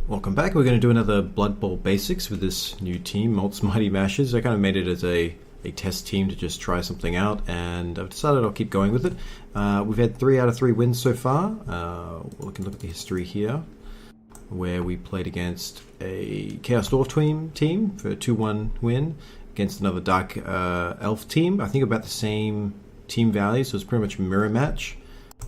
Welcome back. We're going to do another Blood Bowl Basics with this new team, Malt's Mighty Mashers. I kind of made it as a test team to just try something out, and I've decided I'll keep going with it. We've had 3 out of 3 wins so far. We can look at the history here, where we played against a Chaos Dwarf team for a 2-1 win, against another Dark Elf team. I think about the same team value, so it's pretty much a mirror match,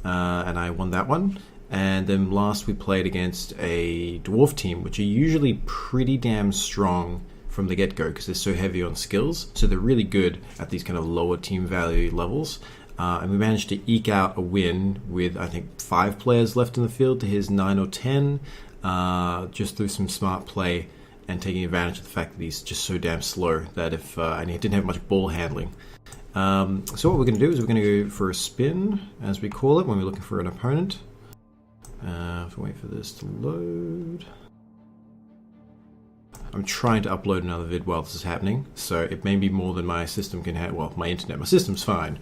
and I won that one. And then last we played against a Dwarf team, which are usually pretty damn strong from the get-go because they're so heavy on skills. So they're really good at these kind of lower team value levels. And we managed to eke out a win with, I think, 5 players left in the field to his 9 or 10, just through some smart play and taking advantage of the fact that he's just so damn slow that and he didn't have much ball handling. So what we're going to do is we're going to go for a spin, as we call it, when we're looking for an opponent. Have to wait for this to load. I'm trying to upload another vid while this is happening, so it may be more than my system can handle. Well, my internet. My system's fine.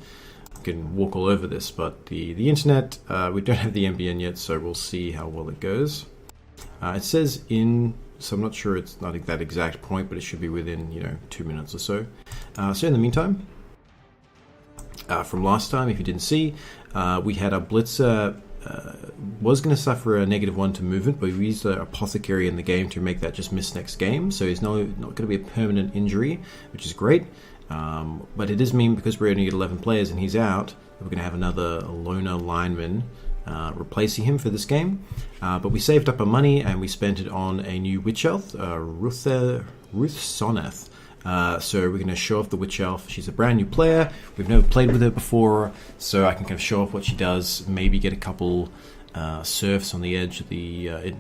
I can walk all over this, but the internet, we don't have the NBN yet, so we'll see how well it goes. It says so I'm not sure it's not at that exact point, but it should be within 2 minutes or so. So in the meantime, from last time, if you didn't see, we had a Blitzer. Was going to suffer a -1 to movement, but we used an Apothecary in the game to make that just miss next game, so he's not going to be a permanent injury, which is great. But it does mean, because we're only at 11 players and he's out, we're going to have another loner lineman replacing him for this game. But we saved up our money and we spent it on a new Witch Elf, Ruth Soneth. So we're going to show off the Witch Elf. She's a brand new player. We've never played with her before, so I can kind of show off what she does, maybe get a couple surfs on the edge of the...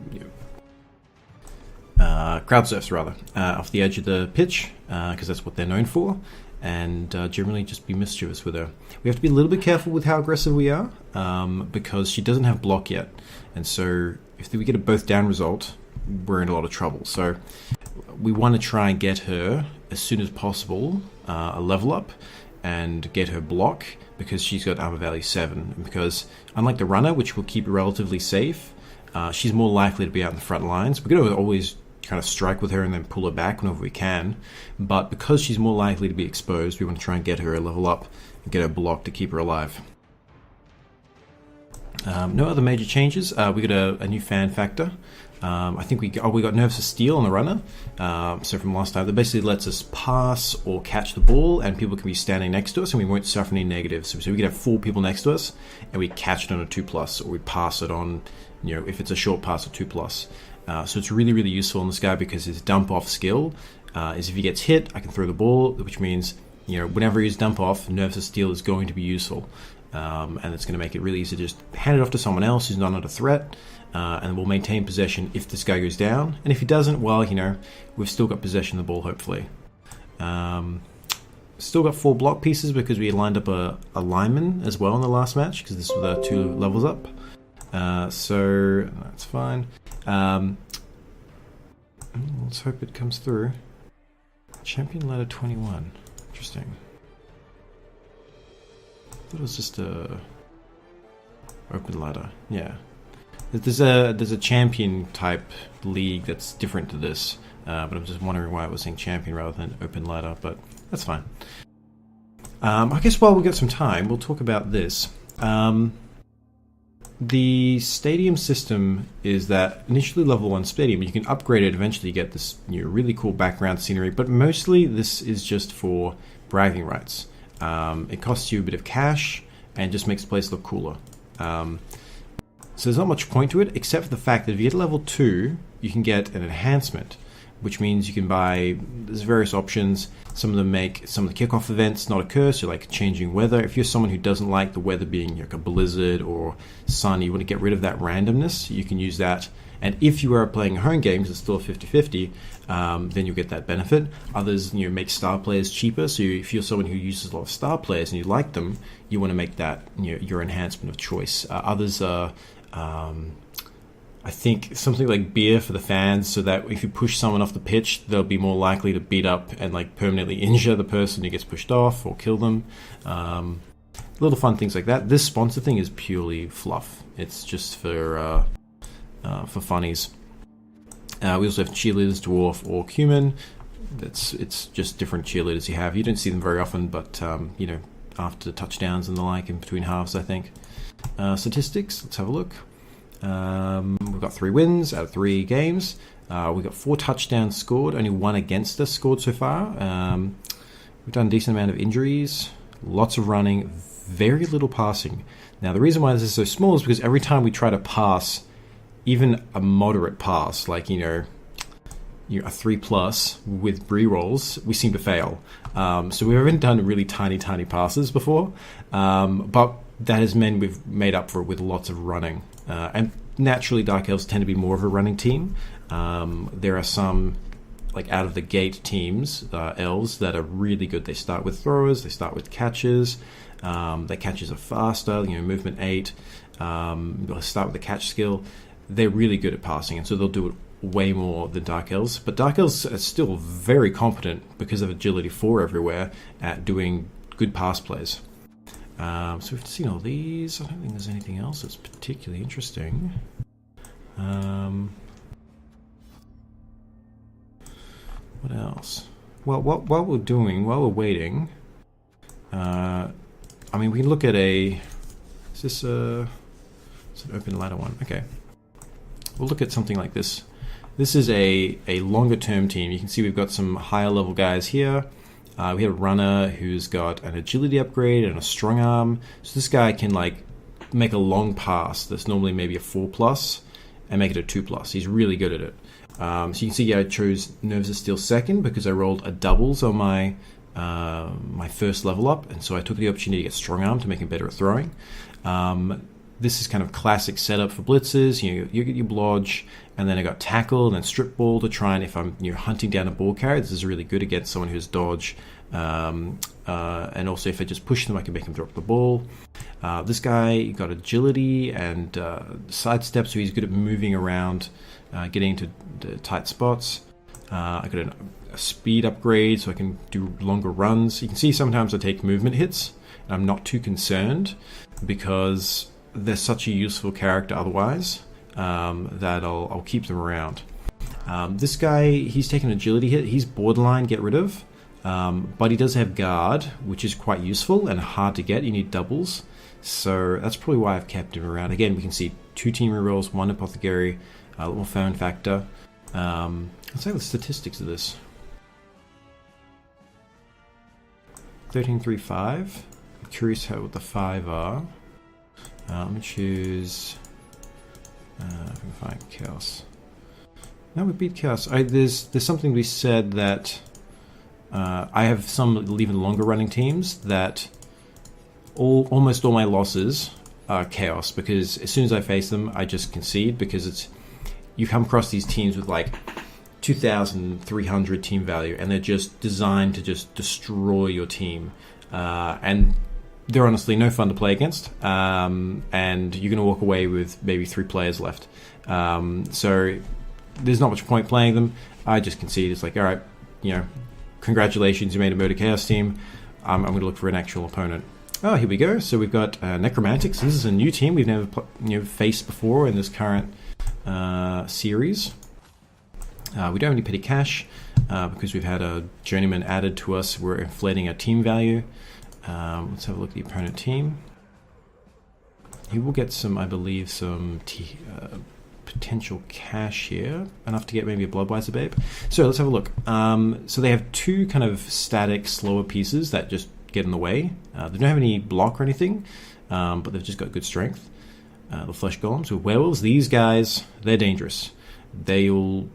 crowd surfs, rather, off the edge of the pitch, because that's what they're known for, and generally just be mischievous with her. We have to be a little bit careful with how aggressive we are, because she doesn't have block yet, and so if we get a both down result, we're in a lot of trouble. So we want to try and get her as soon as possible a level up and get her block, because she's got armor value 7, and because unlike the runner, which will keep her relatively safe, she's more likely to be out in the front lines. We're going to always kind of strike with her and then pull her back whenever we can, but because she's more likely to be exposed, we want to try and get her a level up and get her block to keep her alive. No other major changes. We got a new fan factor. I think we got Nerves of Steel on the runner. So from last time, that basically lets us pass or catch the ball, and people can be standing next to us, and we won't suffer any negatives. So we could have 4 people next to us, and we catch it on a 2+, or we pass it on, if it's a short pass, a 2+. So it's really, really useful in this guy, because his dump off skill is if he gets hit, I can throw the ball, which means whenever he's dump off, Nerves of Steel is going to be useful. And it's going to make it really easy to just hand it off to someone else who's not under threat, and we'll maintain possession if this guy goes down. And if he doesn't, well, we've still got possession of the ball, hopefully. Still got 4 block pieces because we lined up a lineman as well in the last match, because this was the 2 levels up. So that's fine. Let's hope it comes through. Champion ladder 21. Interesting. It was just a open ladder. Yeah, there's a champion type league that's different to this, but I'm just wondering why it was saying champion rather than open ladder. But that's fine. I guess while we got some time, we'll talk about this. The stadium system is that initially level 1 stadium, you can upgrade it eventually. You get this really cool background scenery, but mostly this is just for bragging rights. It costs you a bit of cash and just makes the place look cooler. So there's not much point to it, except for the fact that if you get level 2, you can get an enhancement, which means you can buy, there's various options. Some of them make some of the kickoff events not occur, so like changing weather. If you're someone who doesn't like the weather being like a blizzard or sun, you want to get rid of that randomness, you can use that. And if you are playing home games, it's still 50-50, then you'll get that benefit. Others, make star players cheaper. So if you're someone who uses a lot of star players and you like them, you want to make that your enhancement of choice. Others are, I think, something like beer for the fans, so that if you push someone off the pitch, they'll be more likely to beat up and permanently injure the person who gets pushed off or kill them. Little fun things like that. This sponsor thing is purely fluff. It's just for funnies. We also have cheerleaders, dwarf, orc, human. It's just different cheerleaders you have. You don't see them very often, but you know, after touchdowns and the like, in between halves, I think. Statistics. Let's have a look. We've got 3 wins out of 3 games. We've got 4 touchdowns scored. Only 1 against us scored so far. We've done a decent amount of injuries. Lots of running. Very little passing. Now, the reason why this is so small is because every time we try to pass, even a moderate pass, like, you know, a 3+ with re-rolls, we seem to fail. So we haven't done really tiny passes before, but that has meant we've made up for it with lots of running. And naturally, Dark Elves tend to be more of a running team. There are some, like, out of the gate teams, elves, that are really good. They start with throwers, they start with catches. Their catches are faster, you know, movement 8. They'll start with the catch skill. They're really good at passing, and so they'll do it way more than Dark Elves. But Dark Elves are still very competent, because of agility 4 everywhere, at doing good pass plays. So we've seen all these. I don't think there's anything else that's particularly interesting. What else? Well, while we're waiting, I mean, we can look at is this an open ladder one? Okay. We'll look at something like this. This is a longer term team. You can see we've got some higher level guys here. We have a runner who's got an agility upgrade and a strong arm. So this guy can, like, make a long pass that's normally maybe a 4+ and make it a 2+. He's really good at it. So you can see I chose Nerves of Steel second because I rolled a doubles on my my first level up, and so I took the opportunity to get strong arm to make him better at throwing. This is kind of classic setup for blitzes. You get your blodge, and then I got tackle and then strip ball to try, and if I'm hunting down a ball carrier, this is really good against someone who's dodge. And also if I just push them, I can make them drop the ball. This guy got agility and sidestep, so he's good at moving around, getting into tight spots. I got a speed upgrade, so I can do longer runs. You can see sometimes I take movement hits, and I'm not too concerned because they're such a useful character otherwise, that I'll keep them around. This guy, he's taken an agility hit. He's borderline get rid of, but he does have guard, which is quite useful and hard to get. You need doubles, so that's probably why I've kept him around. Again, we can see 2 team rerolls, 1 apothecary, a little phone factor. Let's say the statistics of this. 13, 3, 5. I'm curious what the 5 are. Let me choose. If I can find Chaos. No, we beat Chaos. There's something to be said that I have some even longer running teams that almost all my losses are Chaos, because as soon as I face them, I just concede, because you come across these teams with like 2,300 team value, and they're just designed to just destroy your team, and they're honestly no fun to play against, and you're going to walk away with maybe 3 players left. So there's not much point playing them. I just concede. It's like, all right, congratulations, you made a Murder Chaos team. I'm going to look for an actual opponent. Oh, here we go. So we've got Necromantic. So this is a new team we've never faced before in this current series. We don't have any petty cash because we've had a journeyman added to us. We're inflating our team value. Let's have a look at the opponent team. He will get some, I believe, some potential cash here, enough to get maybe a Bloodweiser Babe. So let's have a look. So they have 2 kind of static, slower pieces that just get in the way. They don't have any block or anything, but they've just got good strength. The Flesh Golems with werewolves. These guys, they're dangerous. They'll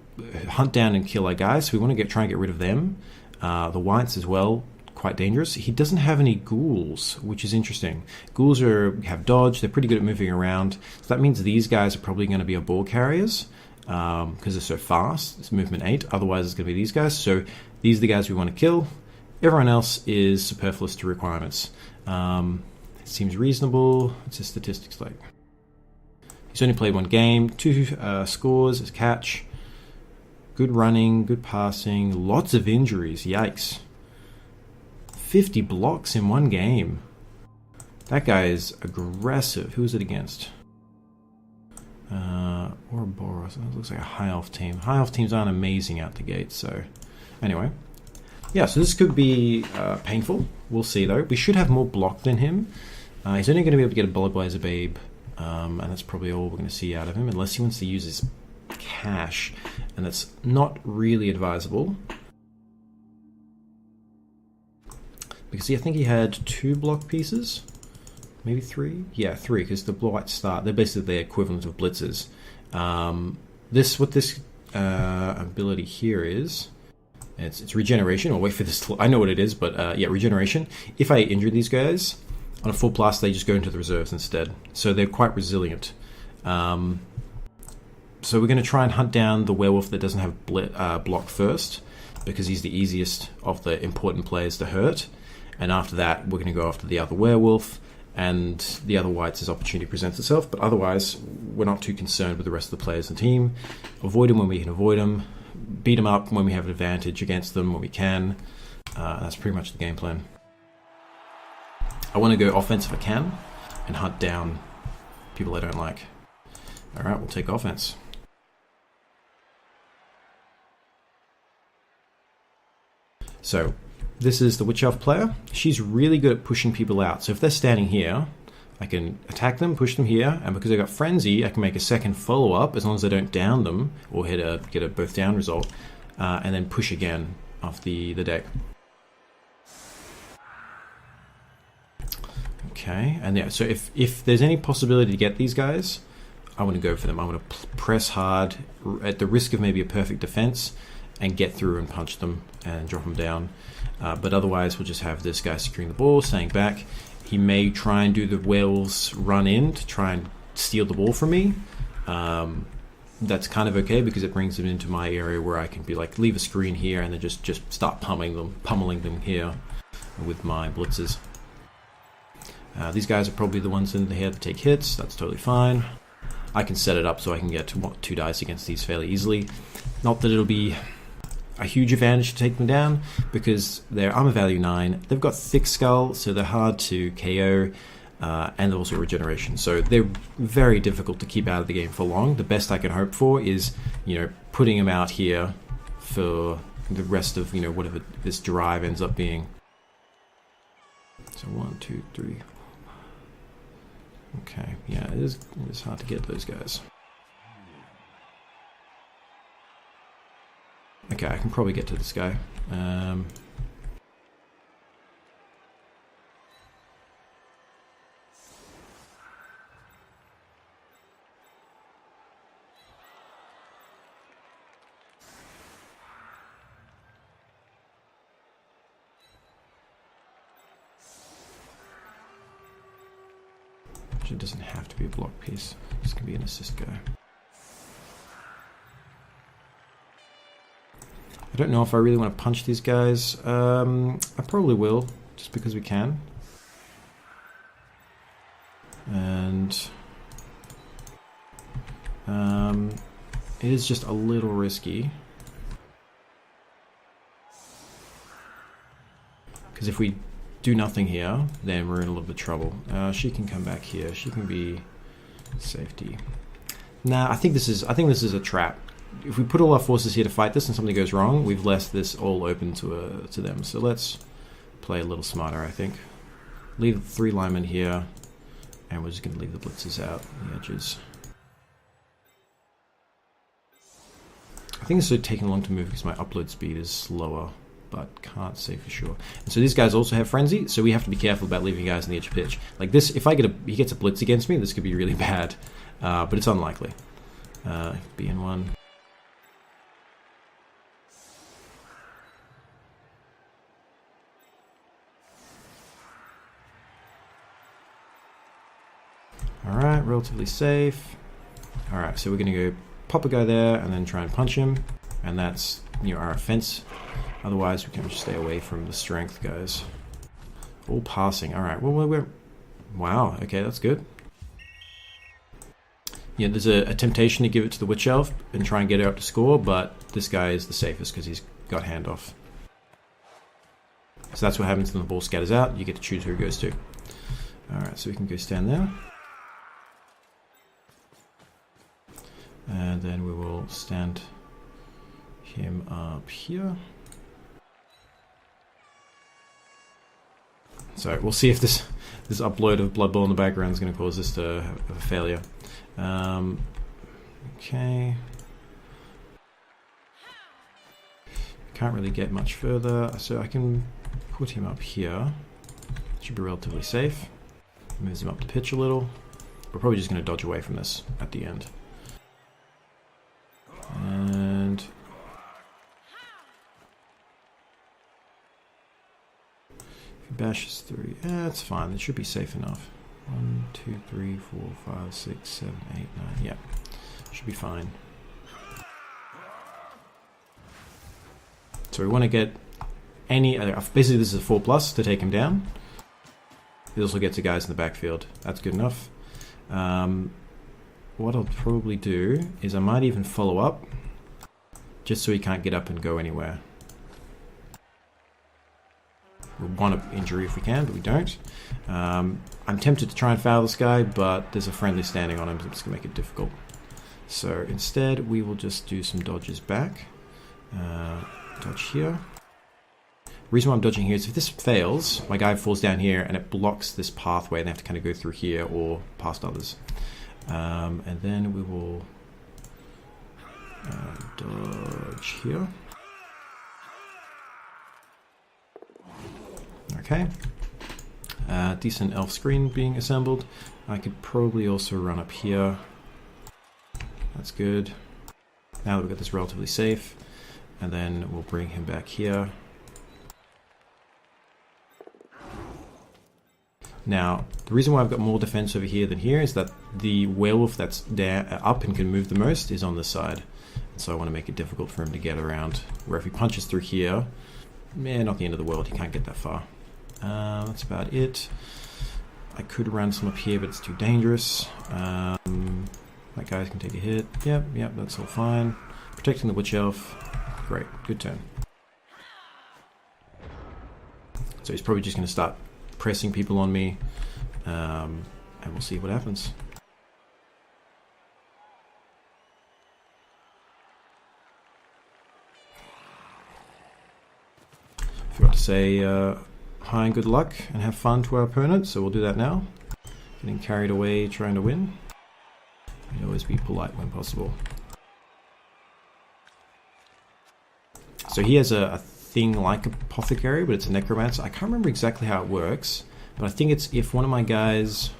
hunt down and kill our guys, so we want to try and get rid of them. The Whites as well, quite dangerous. He doesn't have any ghouls, which is interesting. Ghouls have dodge. They're pretty good at moving around. So that means these guys are probably going to be our ball carriers because they're so fast. It's movement 8. Otherwise, it's going to be these guys. So these are the guys we want to kill. Everyone else is superfluous to requirements. It seems reasonable. What's his statistics like? He's only played 1 game, 2 scores, a catch. Good running, good passing, lots of injuries. Yikes. 50 blocks in 1 game. That guy is aggressive. Who is it against? Or a Boros. It looks like a high elf team. High elf teams aren't amazing out the gate, so anyway. Yeah, so this could be painful. We'll see though. We should have more block than him. He's only going to be able to get a Bloodblazer Babe, and that's probably all we're going to see out of him, unless he wants to use his cash, and that's not really advisable. Because I think he had 2 block pieces. Maybe 3? Yeah, 3, because the Blight Star, they're basically the equivalent of blitzers. What this ability here is, it's regeneration. I'll wait for this. I know what it is, but yeah, regeneration. If I injure these guys on a full blast, they just go into the reserves instead. So they're quite resilient. So we're going to try and hunt down the werewolf that doesn't have block first, because he's the easiest of the important players to hurt. And after that, we're going to go after the other werewolf and the other whites as opportunity presents itself. But otherwise, we're not too concerned with the rest of the players in the team. Avoid them when we can avoid them. Beat them up when we have an advantage against them when we can. That's pretty much the game plan. I want to go offense if I can and hunt down people I don't like. Alright, we'll take offense. So, this is the Witch Elf player. She's really good at pushing people out. So if they're standing here, I can attack them, push them here, and because I got Frenzy, I can make a second follow-up as long as I don't down them or get a both down result, and then push again off the deck. Okay, and yeah, so if there's any possibility to get these guys, I want to go for them. I want to press hard at the risk of maybe a perfect defense and get through and punch them and drop them down. But otherwise, we'll just have this guy securing the ball, staying back. He may try and do the werewolves run in to try and steal the ball from me. That's kind of okay because it brings them into my area where I can be like, leave a screen here and then just start pummeling them here with my blitzers. These guys are probably the ones in here to take hits. That's totally fine. I can set it up so I can get 2 dice against these fairly easily. Not that it'll be a huge advantage to take them down because they're armor value 9. They've got thick skull, so they're hard to KO, and also regeneration. So they're very difficult to keep out of the game for long. The best I can hope for is, putting them out here for the rest of, whatever this drive ends up being. So 1, 2, 3. Okay, yeah, it is hard to get those guys. Okay, I can probably get to this guy. It doesn't have to be a block piece. This can be an assist guy. I don't know if I really want to punch these guys. I probably will, just because we can. And it is just a little risky. Because if we do nothing here, then we're in a little bit of trouble. She can come back here. She can be safety. Nah, I think this is a trap. If we put all our forces here to fight this and something goes wrong, we've left this all open to them. So let's play a little smarter, I think. Leave the 3 linemen here, and we're just going to leave the blitzers out on the edges. I think this is taking long to move because my upload speed is slower, but can't say for sure. And so these guys also have frenzy, so we have to be careful about leaving guys on the edge of pitch. Like this, if he gets a blitz against me, this could be really bad, but it's unlikely. BN1. Alright, relatively safe. Alright, so we're going to go pop a guy there and then try and punch him. And that's our offense. Otherwise, we can just stay away from the strength guys. All passing. Alright, well, we're... Wow, okay, that's good. Yeah, there's a temptation to give it to the Witch Elf and try and get her up to score, but this guy is the safest because he's got handoff. So that's what happens when the ball scatters out. You get to choose who it goes to. Alright, so we can go stand there. And then we will stand him up here. So we'll see if this upload of Blood Bowl in the background is going to cause this to have a failure. Okay. Can't really get much further, so I can put him up here. Should be relatively safe. Moves him up the pitch a little. We're probably just going to dodge away from this at the end. And if he bashes through, yeah, it's fine. It should be safe enough. 1, 2, 3, 4, 5, 6, 7, 8, 9. Yeah, should be fine. So we want to get any. Basically, this is a 4+ to take him down. It also gets the guys in the backfield. That's good enough. What I'll probably do is I might even follow up, just so he can't get up and go anywhere. We want an injury if we can, but we don't. I'm tempted to try and foul this guy, but there's a friendly standing on him, so it's going to make it difficult. So instead, we will just do some dodges back. Dodge here. The reason why I'm dodging here is if this fails, my guy falls down here and it blocks this pathway, and they have to kind of go through here or past others. And then we will dodge here. Okay. Decent elf screen being assembled. I could probably also run up here. That's good. Now that we've got this relatively safe, and then we'll bring him back here. Now, the reason why I've got more defense over here than here is that the werewolf that's there up and can move the most is on this side. And so I want to make it difficult for him to get around. Where if he punches through here, not the end of the world, he can't get that far. That's about it. I could run some up here, but it's too dangerous. That guy can take a hit. Yep, that's all fine. Protecting the witch elf. Great, good turn. So he's probably just going to start pressing people on me, and we'll see what happens. Forgot to say hi and good luck and have fun to our opponent, so we'll do that now. Getting carried away trying to win. You always be polite when possible. So he has a thing like Apothecary, but it's a Necromancer. I can't remember exactly how it works, but I think it's if one of my guys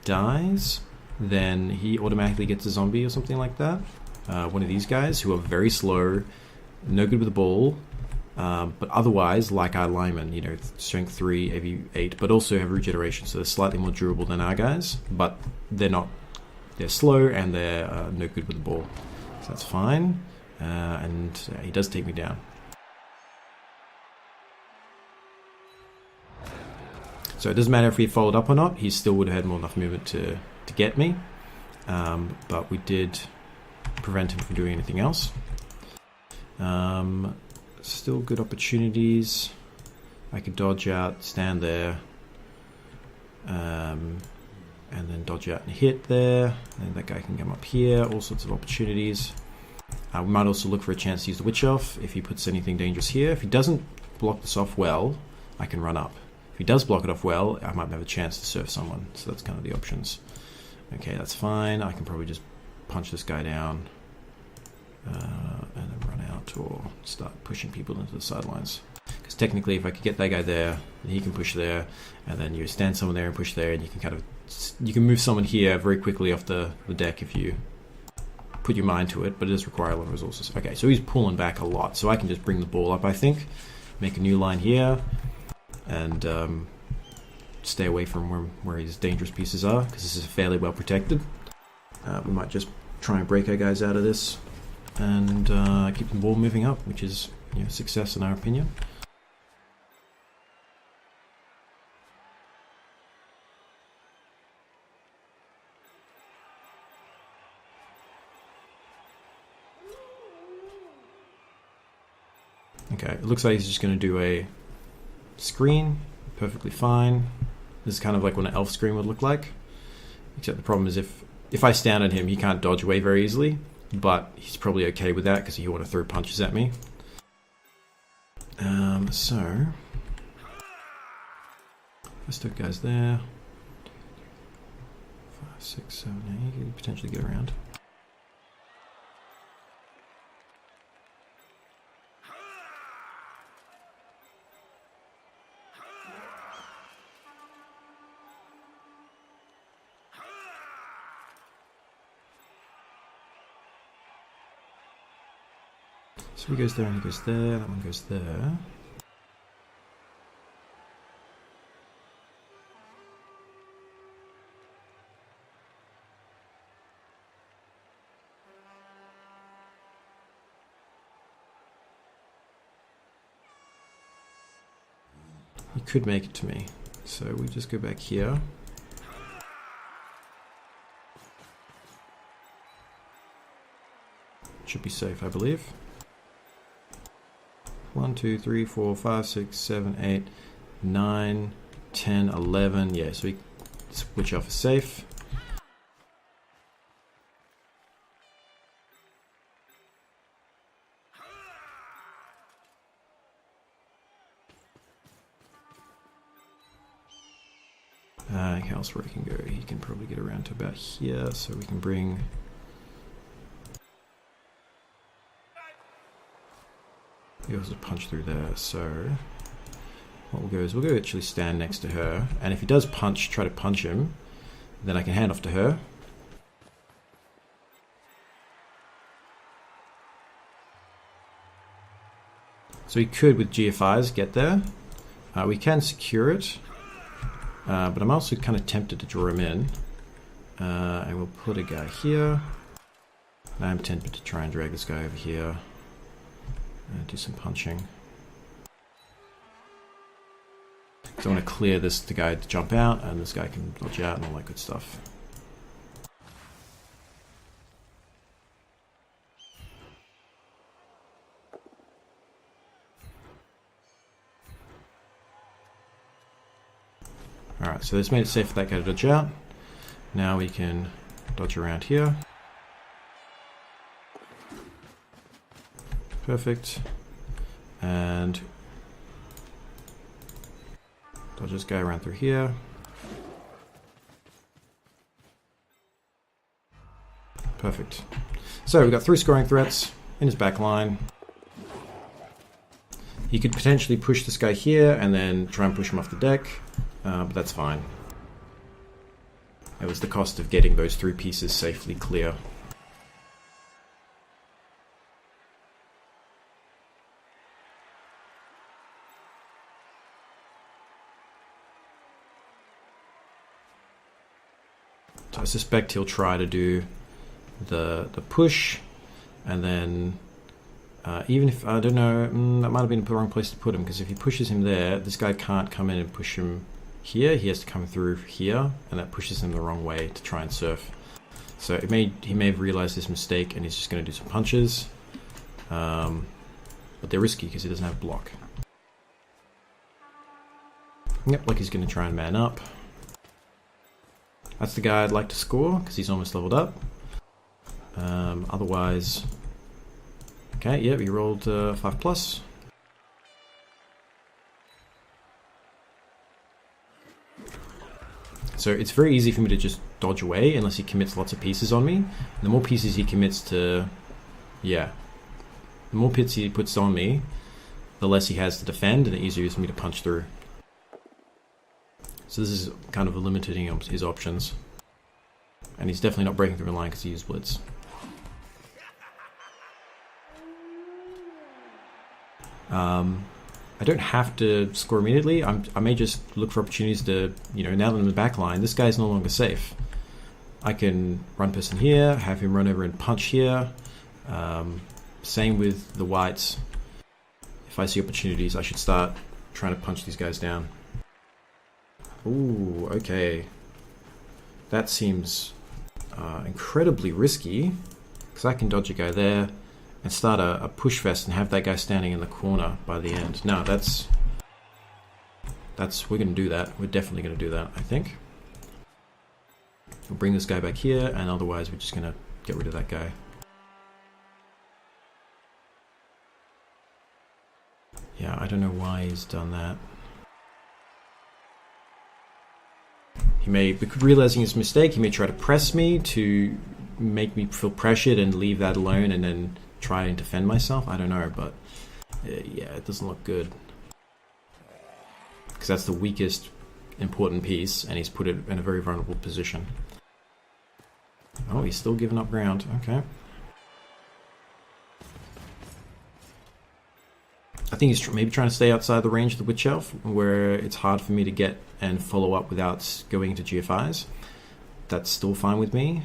dies, then he automatically gets a zombie or something like that. One of these guys who are very slow, no good with the ball, but otherwise, like our linemen, strength 3, AV 8, but also have regeneration, so they're slightly more durable than our guys, but they're slow and they're no good with the ball. So that's fine, and he does take me down. So it doesn't matter if we followed up or not, he still would have had more enough movement to get me, but we did prevent him from doing anything else. Still good opportunities. I could dodge out, stand there, and then dodge out and hit there, and that guy can come up here. All sorts of opportunities. We might also look for a chance to use the witch elf if he puts anything dangerous here. If he doesn't block this off well, I can run up. If he does block it off well, I might have a chance to surf someone. So that's kind of the options. Okay, that's fine. I can probably just punch this guy down, and then run out or start pushing people into the sidelines. Because technically, if I could get that guy there, then he can push there, and then you stand someone there and push there, and you can move someone here very quickly off the deck if you put your mind to it, but it does require a lot of resources. Okay, so he's pulling back a lot, so I can just bring the ball up, I think, make a new line here, and stay away from where his dangerous pieces are, because this is fairly well protected. We might just try and break our guys out of this and keep the ball moving up, which is success in our opinion. Okay, it looks like he's just going to do a screen, perfectly fine. This is kind of like what an elf screen would look like, except the problem is if I stand on him, he can't dodge away very easily. but he's probably okay with that because he want to throw punches at me. So first two guys there. 5, 6, 7, 8. You could potentially get around. So he goes there and he goes there, that one goes there. He could make it to me, so we just go back here. Should be safe, I believe. 1, 2, 3, 4, 5, 6, 7, 8, 9, 10, 11. Yeah, so we switch off a safe. How else where he can go? He can probably get around to about here, so we can bring. He also punch through there, so what we'll go is we'll go actually stand next to her, and if he does punch, try to punch him, then I can hand off to her. So we could, with GFIs, get there. We can secure it, but I'm also kind of tempted to draw him in. And we'll put a guy here. And I'm tempted to try and drag this guy over here. Do some punching. So I want to clear the guy to jump out, and this guy can dodge out and all that good stuff. Alright, so this made it safe for that guy to dodge out. Now we can dodge around here. Perfect. And dodge this guy around through here. Perfect. So we've got 3 scoring threats in his back line. He could potentially push this guy here and then try and push him off the deck, but that's fine. It was the cost of getting those 3 pieces safely clear. So I suspect he'll try to do the push, and then even if, I don't know, that might have been the wrong place to put him, because if he pushes him there, this guy can't come in and push him here. He has to come through here, and that pushes him the wrong way to try and surf. So he may have realized his mistake, and he's just going to do some punches. But they're risky because he doesn't have block. Yep, like he's going to try and man up. That's the guy I'd like to score, because he's almost leveled up. Otherwise... Okay, yep, he rolled 5+. So it's very easy for me to just dodge away unless he commits lots of pieces on me. And the more pieces he commits to... Yeah. The more pits he puts on me, the less he has to defend, and the easier it is for me to punch through. So this is kind of limiting his options. And he's definitely not breaking through the line because he used Blitz. I don't have to score immediately. I may just look for opportunities to, now that I'm in the back line, this guy's no longer safe. I can run person here, have him run over and punch here. Same with the whites. If I see opportunities, I should start trying to punch these guys down. Ooh, okay. That seems incredibly risky, because I can dodge a guy there and start a push fest and have that guy standing in the corner by the end. No, we're going to do that. We're definitely going to do that, I think. We'll bring this guy back here, and otherwise we're just going to get rid of that guy. Yeah, I don't know why he's done that. He may, realizing his mistake, he may try to press me to make me feel pressured and leave that alone and then try and defend myself. I don't know, but yeah, it doesn't look good. Because that's the weakest important piece, and he's put it in a very vulnerable position. Oh, he's still giving up ground. Okay. I think he's maybe trying to stay outside the range of the Witch Elf, where it's hard for me to get and follow up without going into GFIs. That's still fine with me.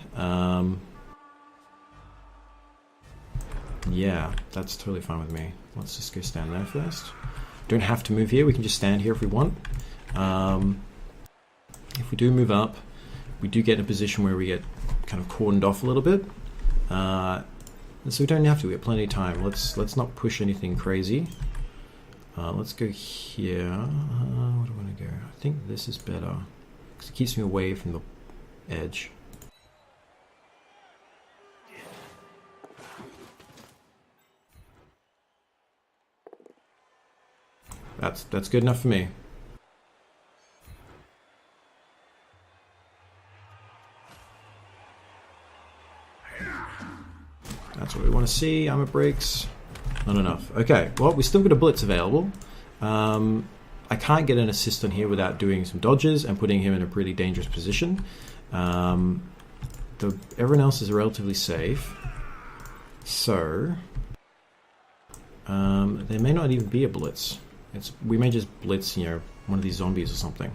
Yeah, that's totally fine with me. Let's just go stand there first. Don't have to move here. We can just stand here if we want. If we do move up, we do get in a position where we get kind of cordoned off a little bit. So we don't have to. We have plenty of time. Let's not push anything crazy. Let's go here. Where do I want to go? I think this is better because it keeps me away from the edge. That's good enough for me. That's what we want to see. Armor breaks. Not enough. Okay, well, we still got a blitz available. I can't get an assist on here without doing some dodges and putting him in a pretty dangerous position. Everyone else is relatively safe. So, there may not even be a blitz. We may just blitz, you know, one of these zombies or something.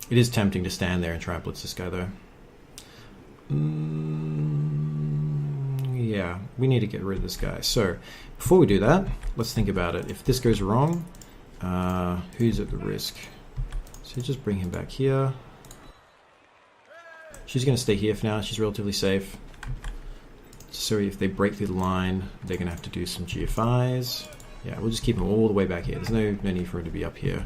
It is tempting to stand there and try and blitz this guy, though. Yeah, we need to get rid of this guy. So, before we do that, let's think about it. If this goes wrong, who's at the risk? So just bring him back here. She's going to stay here for now. She's relatively safe. So if they break through the line, they're going to have to do some GFIs. Yeah, we'll just keep him all the way back here. There's no need for him to be up here,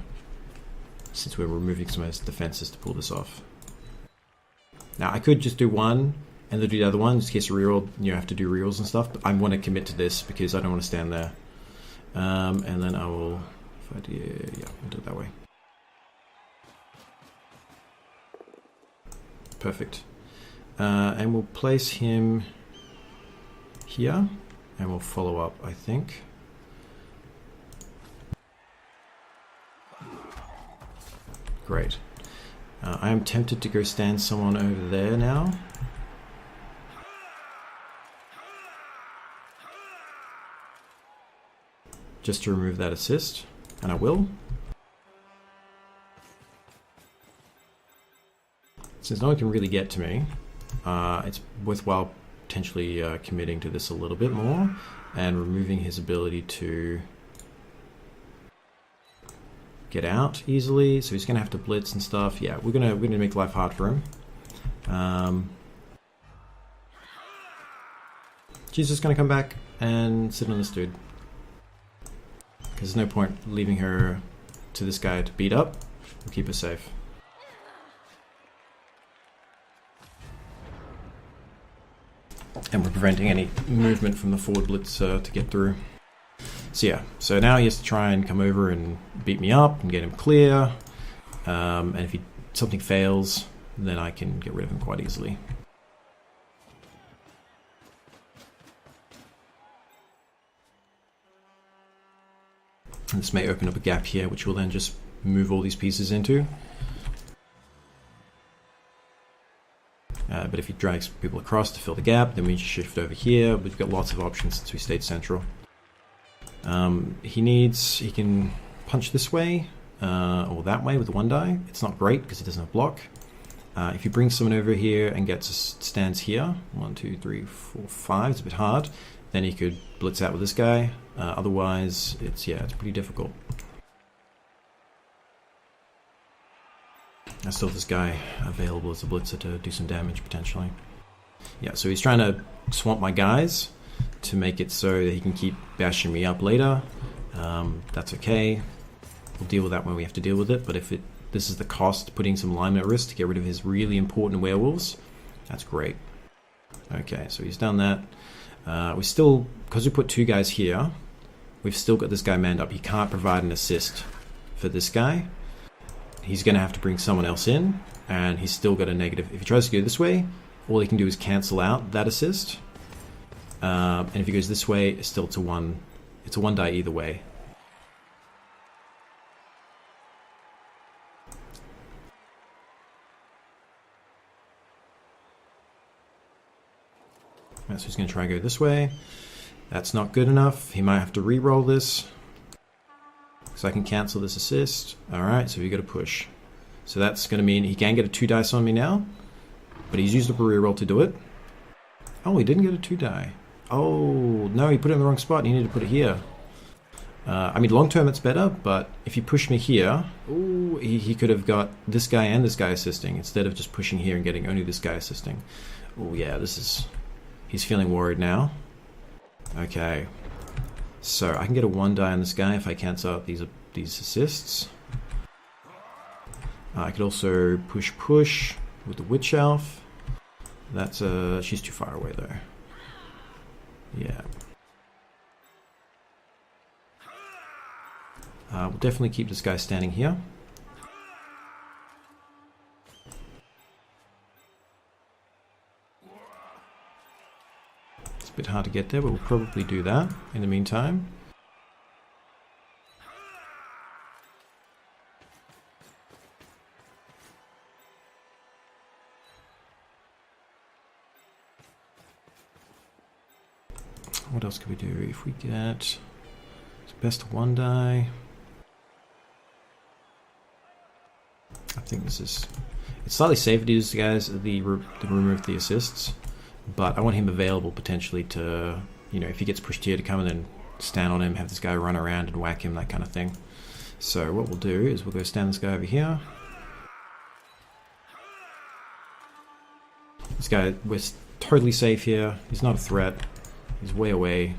since we're removing some of his defenses to pull this off. Now, I could just do one and then do the other one, just in case you reroll, you have to do rerolls and stuff, but I want to commit to this because I don't want to stand there. And then I will, if I do, yeah, I'll do it that way. Perfect. And we'll place him here, and we'll follow up, I think. Great. I am tempted to go stand someone over there now. Just to remove that assist, and I will. Since no one can really get to me, it's worthwhile potentially committing to this a little bit more and removing his ability to get out easily. So he's going to have to blitz and stuff. Yeah, we're gonna make life hard for him. She's just going to come back and sit on this dude. Because there's no point leaving her to this guy to beat up. We'll keep her safe. And we're preventing any movement from the forward blitz to get through. So yeah, so now he has to try and come over and beat me up and get him clear. And if something fails, then I can get rid of him quite easily. And this may open up a gap here, which will then just move all these pieces into. But if he drags people across to fill the gap, then we just shift over here. We've got lots of options since we stayed central. He can punch this way or that way with the one die. It's not great because it doesn't have block. If he brings someone over here and stands here, 1, 2, 3, 4, 5, it's a bit hard. Then he could blitz out with this guy. Otherwise, it's pretty difficult. I still have this guy available as a blitzer to do some damage potentially. Yeah, so he's trying to swamp my guys to make it so that he can keep bashing me up later. That's okay. We'll deal with that when we have to deal with it, but if this is the cost, putting some lineman at risk to get rid of his really important werewolves. That's great. Okay, so he's done that. We still, because we put 2 guys here, we've still got this guy manned up. He can't provide an assist for this guy. He's going to have to bring someone else in, and he's still got a negative. If he tries to go this way, all he can do is cancel out that assist. And if he goes this way, it's still to 1. It's a 1 die either way. Right, so he's going to try and go this way. That's not good enough. He might have to re-roll this. So I can cancel this assist. Alright, so we got to push. So that's going to mean he can get a 2 dice on me now. But he's used up a re-roll to do it. Oh, he didn't get a 2 die. Oh, no, he put it in the wrong spot. He needed to put it here. I mean, long term it's better, but if he pushed me here, ooh, he could have got this guy and this guy assisting instead of just pushing here and getting only this guy assisting. Oh yeah, this is... He's feeling worried now. Okay. So I can get a 1 die on this guy if I cancel out these assists. I could also push with the Witch Elf. That's she's too far away though. Yeah. We'll definitely keep this guy standing here. It's a bit hard to get there, but we'll probably do that in the meantime. What else could we do? If we get... It's best 1 die. I think this is... It's slightly safer to use, guys, the remove the assists. But I want him available potentially to, you know, if he gets pushed here to come and then stand on him, have this guy run around and whack him, that kind of thing. So what we'll do is we'll go stand this guy over here. This guy, we're totally safe here. He's not a threat. He's way away.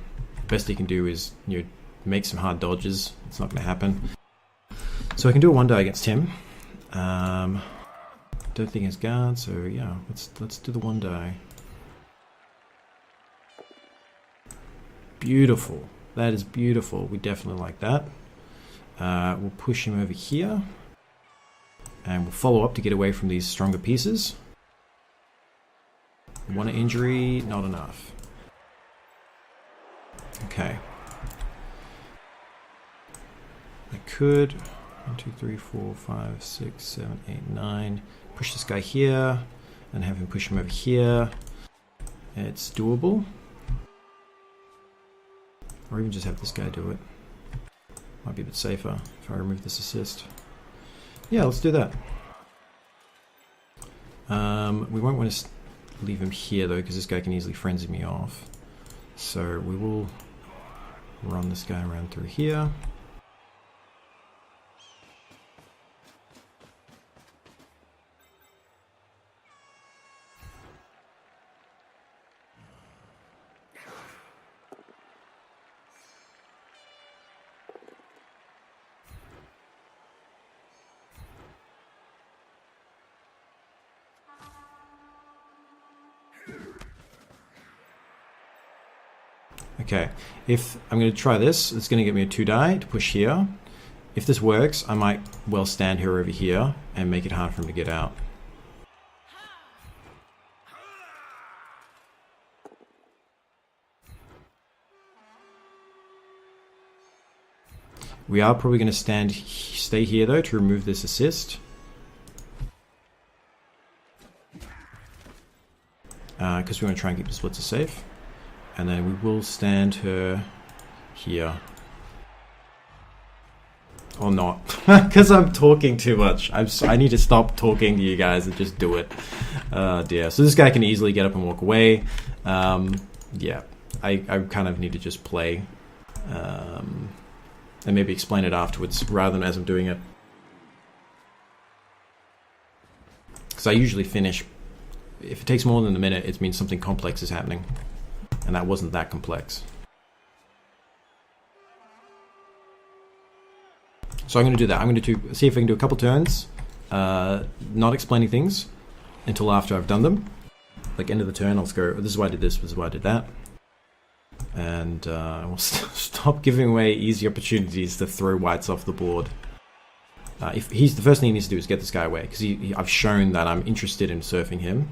Best he can do is, you know, make some hard dodges. It's not going to happen. So I can do a 1 die against him. Don't think he's guard, so yeah, let's do the 1 die. Beautiful. That is beautiful. We definitely like that. We'll push him over here. And we'll follow up to get away from these stronger pieces. 1 injury, not enough. Okay. I could 1, 2, 3, 4, 5, 6, 7, 8, 9. Push this guy here and have him push him over here. It's doable. Or even just have this guy do it. Might be a bit safer if I remove this assist. Yeah, let's do that. We won't want to leave him here though, because this guy can easily frenzy me off. So we will run this guy around through here. Okay, if I'm going to try this, it's going to get me a 2 die to push here. If this works, I might well stand her over here and make it hard for him to get out. We are probably going to stay here though to remove this assist. Because we want to try and keep the splits safe. And then we will stand her here. Or not. Because I'm talking too much. I need to stop talking to you guys and just do it. Dear. So this guy can easily get up and walk away. Yeah. I kind of need to just play. And maybe explain it afterwards rather than as I'm doing it. Because I usually finish... If it takes more than a minute, it means something complex is happening. And that wasn't that complex. So I'm going to do that. I'm going to see if I can do a couple turns not explaining things until after I've done them. Like end of the turn, I'll just go, this is why I did this, this is why I did that. And we'll stop giving away easy opportunities to throw whites off the board. If he's the first thing he needs to do is get this guy away, because I've shown that I'm interested in surfing him.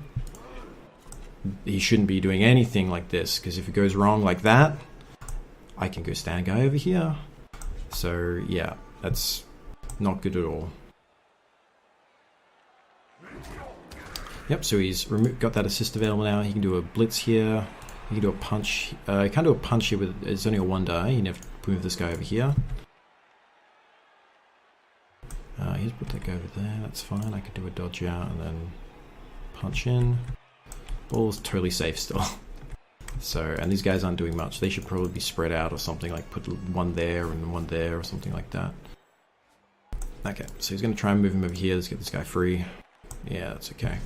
He shouldn't be doing anything like this, because if it goes wrong like that, I can go stand a guy over here. So yeah, that's not good at all. Yep, so he's got that assist available now. He can do a blitz here. He can do a punch. He can't do a punch here with it's only a 1 die. You have to move this guy over here. He's put that guy over there. That's fine. I could do a dodge out and then punch in. Ball's totally safe still. So, and these guys aren't doing much. They should probably be spread out or something, like put one there and one there or something like that. Okay, so he's going to try and move him over here. Let's get this guy free. Yeah, that's okay.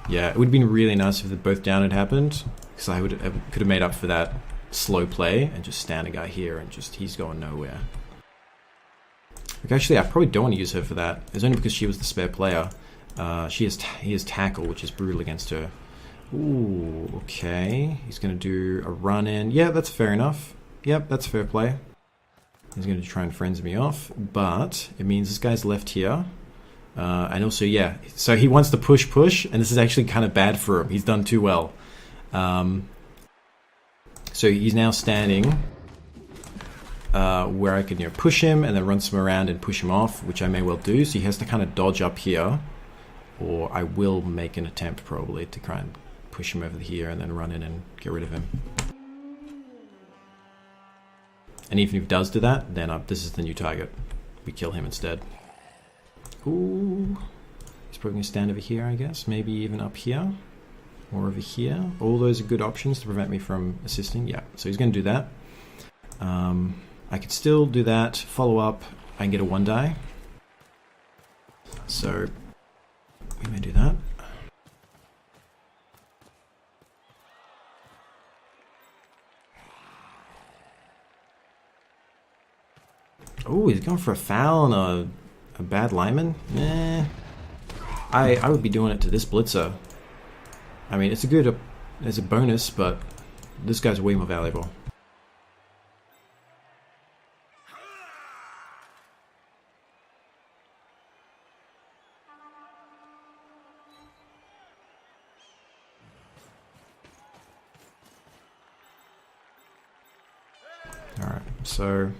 Yeah, it would have been really nice if the both down had happened, because I could have made up for that slow play and just stand a guy here and just he's going nowhere. Like, actually, I probably don't want to use her for that. It's only because she was the spare player. He has tackle, which is brutal against her. Ooh, okay. He's going to do a run in. Yeah, that's fair enough. Yep, that's fair play. He's going to try and frenzy me off, but it means this guy's left here. And also, yeah, so he wants to push, and this is actually kind of bad for him. He's done too well. So he's now standing where I can push him and then run some around and push him off, which I may well do. So he has to kind of dodge up here, or I will make an attempt probably to try and push him over here and then run in and get rid of him. And even if he does do that, then this is the new target. We kill him instead. Ooh. He's probably going to stand over here, I guess. Maybe even up here. Or over here. All those are good options to prevent me from assisting. Yeah, so he's going to do that. I could still do that. Follow up. I can get a 1 die. So, we may do that. Oh, he's going for a foul and a bad lineman? Nah. I would be doing it to this blitzer. I mean, it's a bonus, but this guy's way more valuable. Alright, so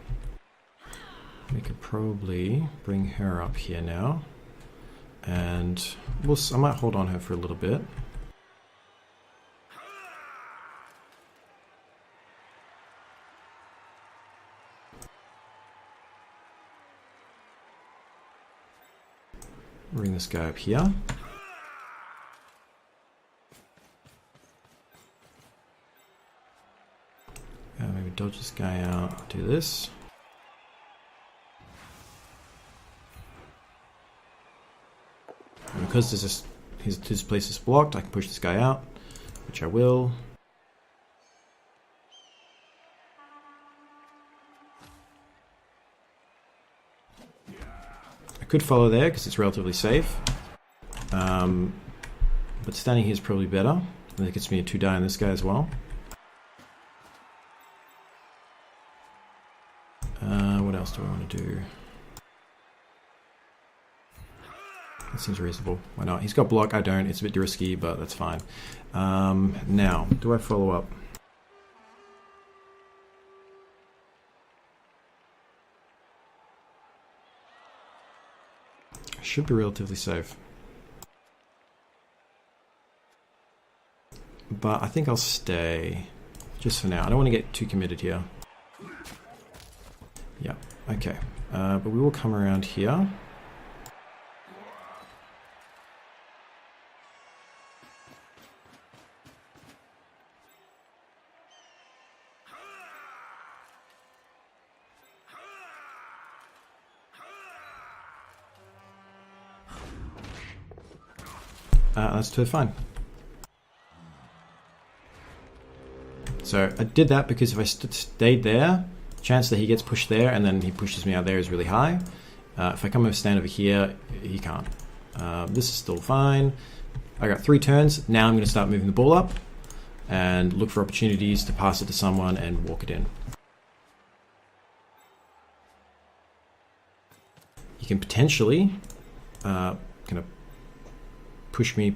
we could probably bring her up here now, and I might hold on her for a little bit. Bring this guy up here. Maybe dodge this guy out, do this. And because his place is blocked, I can push this guy out, which I will. I could follow there because it's relatively safe, but standing here is probably better. And it gets me a 2 die on this guy as well. What else do I want to do? That seems reasonable. Why not? He's got block, I don't. It's a bit risky, but that's fine. Now, do I follow up? I should be relatively safe. But I think I'll stay just for now. I don't want to get too committed here. Yeah, okay. But we will come around here. That's totally fine. So I did that because if I stayed there, chance that he gets pushed there and then he pushes me out there is really high. If I come over stand over here, he can't. This is still fine. I got 3 turns. Now I'm going to start moving the ball up and look for opportunities to pass it to someone and walk it in. You can potentially kind of push me,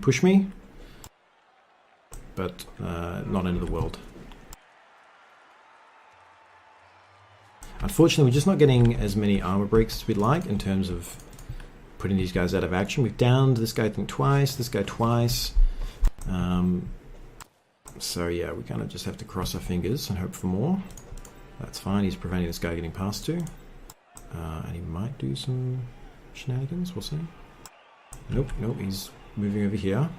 but not into the world. Unfortunately, we're just not getting as many armor breaks as we'd like in terms of putting these guys out of action. We've downed this guy, I think, twice, this guy twice. So yeah, we kind of just have to cross our fingers and hope for more. That's fine, he's preventing this guy getting past too. And he might do some shenanigans, we'll see. Nope, he's moving over here.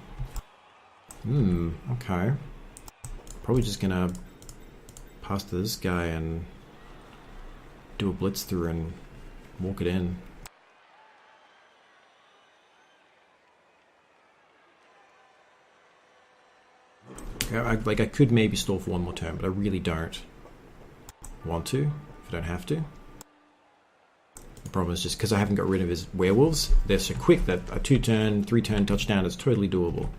Okay. Probably just gonna pass to this guy and do a blitz through and walk it in. Okay, I could maybe stall for one more turn, but I really don't want to, if I don't have to. The problem is just because I haven't got rid of his werewolves, they're so quick that a 2-turn, 3-turn touchdown is totally doable.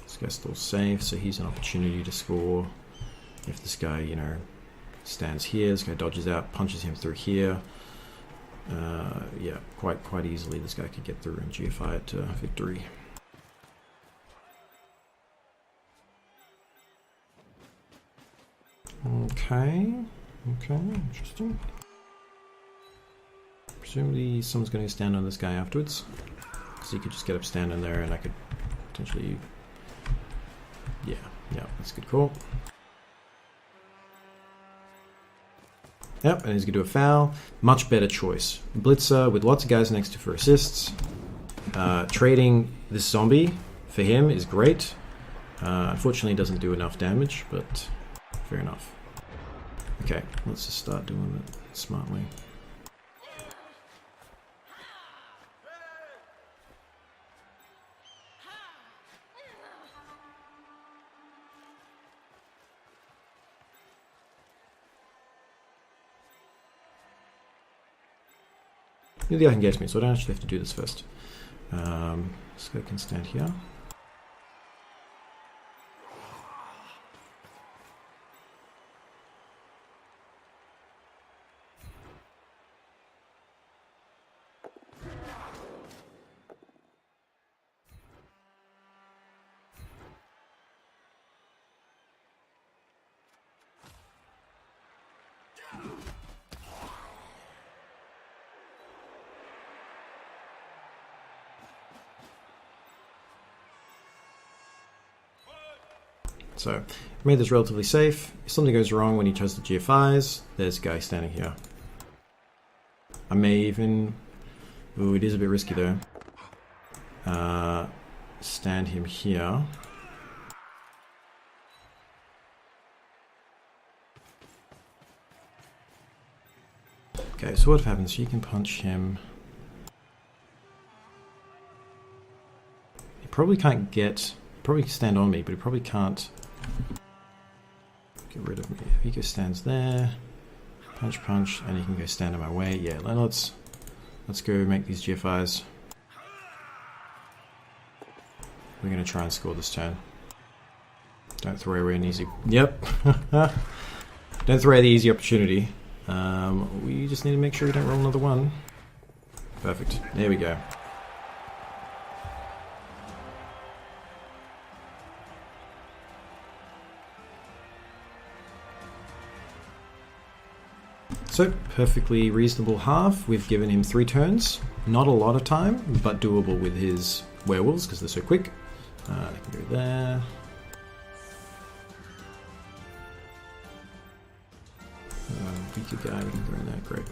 This guy's still safe, so he's an opportunity to score. If this guy, you know, stands here, this guy dodges out, punches him through here. Yeah, quite easily this guy could get through and GFI it to victory. Okay, interesting. Presumably someone's going to stand on this guy afterwards, because he could just get up, stand in there, and I could potentially... Yeah, that's a good call. Yep, and he's going to do a foul. Much better choice. Blitzer with lots of guys next to for assists. Trading this zombie for him is great. Unfortunately, it doesn't do enough damage, but fair enough. Okay, let's just start doing it smartly. The guy can get me, so I don't actually have to do this first. This guy can stand here. So, I made this relatively safe. If something goes wrong when he tries to GFIs, there's a guy standing here. I may even... Ooh, it is a bit risky though. Stand him here. Okay, so what happens? You can punch him. He probably can't get... Probably can stand on me, but he probably can't get rid of me. If he just stands there, punch, and he can go stand in my way. Yeah, let's go make these GFIs. We're gonna try and score this turn. Don't throw away an easy. Yep. Don't throw away the easy opportunity. We just need to make sure we don't roll another one. Perfect. There we go. So, perfectly reasonable half. We've given him 3 turns. Not a lot of time, but doable with his werewolves because they're so quick. I can go there. Weaker guy, we can go in there. Great.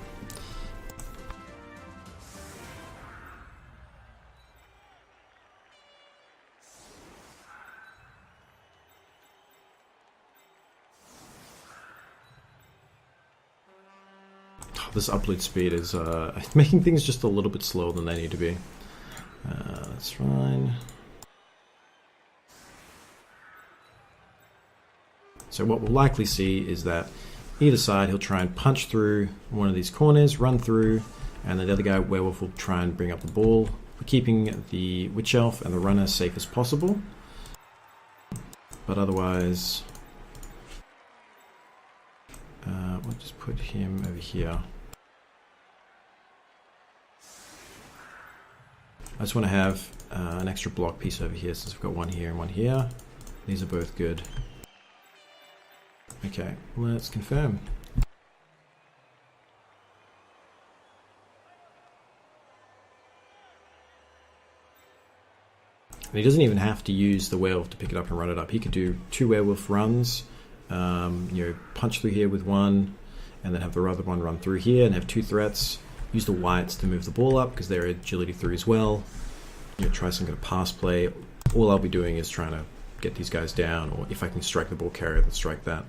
This upload speed is making things just a little bit slower than they need to be. That's fine. So what we'll likely see is that either side he'll try and punch through one of these corners, run through, and then the other guy, werewolf, will try and bring up the ball. We're keeping the witch elf and the runner safe as possible, but otherwise we'll just put him over here. I just want to have an extra block piece over here since we've got one here and one here. These are both good. Okay, let's confirm. And he doesn't even have to use the werewolf to pick it up and run it up. He could do 2 werewolf runs, punch through here with one, and then have the other one run through here and have 2 threats. Use the whites to move the ball up because they're agility through as well. Try some kind of pass play. All I'll be doing is trying to get these guys down, or if I can strike the ball carrier, then strike that.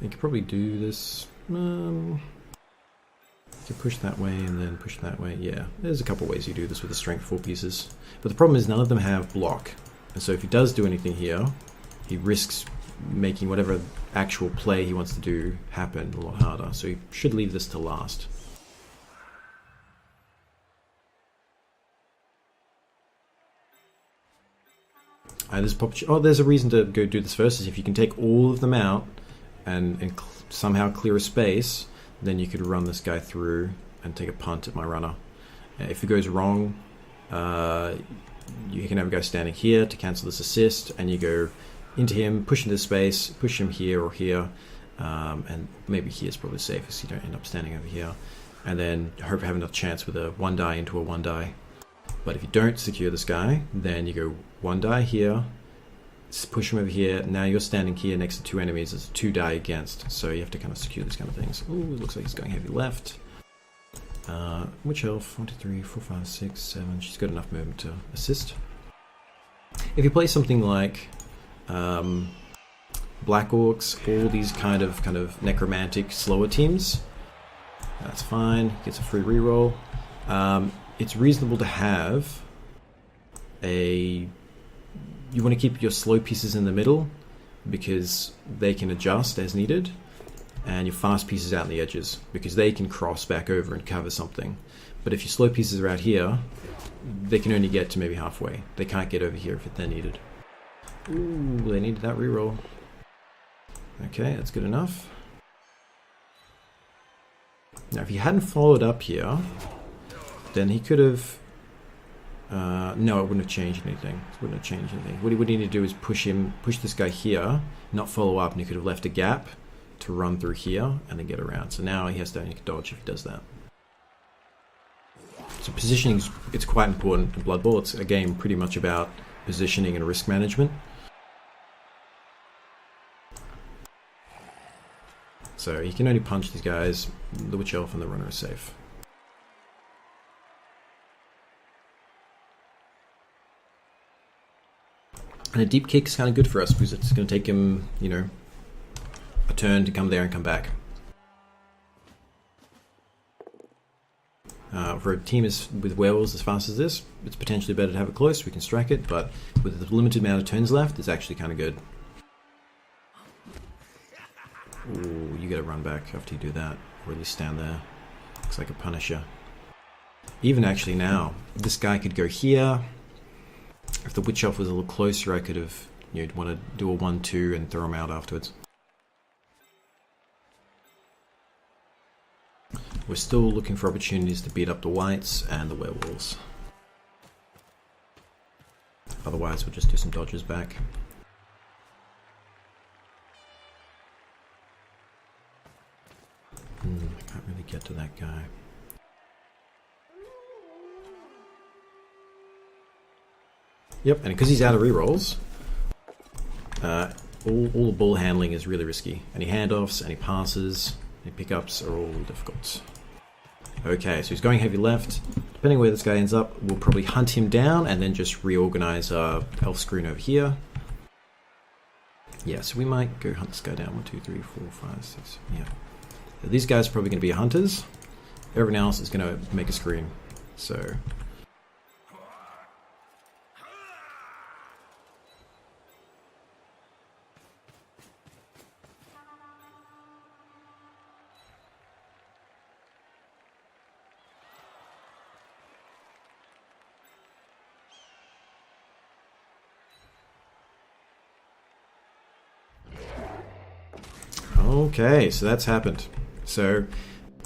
You could probably do this. You could push that way and then push that way. Yeah, there's a couple ways you do this with the strength 4 pieces. But the problem is none of them have block. And so if he does do anything here, he risks making whatever actual play he wants to do happen a lot harder. So he should leave this to last. There's a reason to go do this first, is if you can take all of them out and somehow clear a space, then you could run this guy through and take a punt at my runner. If it goes wrong, you can have a guy standing here to cancel this assist, and you go into him, push into space, push him here or here, and maybe here's probably safest, so you don't end up standing over here, and then hope to have enough chance with a 1 die into a 1 die. But if you don't secure this guy, then you go 1 die here, push him over here. Now you're standing here next to 2 enemies. It's 2 die against, so you have to kind of secure these kind of things. Ooh, it looks like he's going heavy left. Witch elf, 1, 2, 3, 4, 5, 6, 7. She's got enough movement to assist. If you play something like Black Orcs, all these kind of necromantic slower teams, that's fine. Gets a free reroll. It's reasonable to have you want to keep your slow pieces in the middle because they can adjust as needed, and your fast pieces out in the edges because they can cross back over and cover something. But if your slow pieces are out here, they can only get to maybe halfway. They can't get over here if they're needed. Ooh, they needed that reroll. Okay, that's good enough. Now, if he hadn't followed up here, then he could have... no, it wouldn't have changed anything. It wouldn't have changed anything. What he would need to do is push this guy here, not follow up, and he could have left a gap to run through here and then get around. So now he has to only dodge if he does that. So positioning, it's quite important in Blood Bowl. It's a game pretty much about positioning and risk management. So he can only punch these guys. The Witch Elf and the Runner are safe. And a deep kick is kind of good for us because it's going to take him, a turn to come there and come back. For a team with werewolves as fast as this, it's potentially better to have it close. We can strike it, but with the limited amount of turns left, it's actually kind of good. Ooh, you get to run back after you do that, or at least stand there. Looks like a Punisher. Even actually now, this guy could go here. If the Witch Elf was a little closer, I could have, want to do a 1-2 and throw him out afterwards. We're still looking for opportunities to beat up the whites and the werewolves. Otherwise, we'll just do some dodges back. I can't really get to that guy. Yep, and because he's out of rerolls, all the ball handling is really risky. Any handoffs, any passes, any pickups are all difficult. Okay, so he's going heavy left. Depending on where this guy ends up, we'll probably hunt him down and then just reorganize our elf screen over here. Yeah, so we might go hunt this guy down. 1, 2, 3, 4, 5, 6. Yeah. So these guys are probably going to be hunters. Everyone else is going to make a screen. So... Okay, so that's happened. So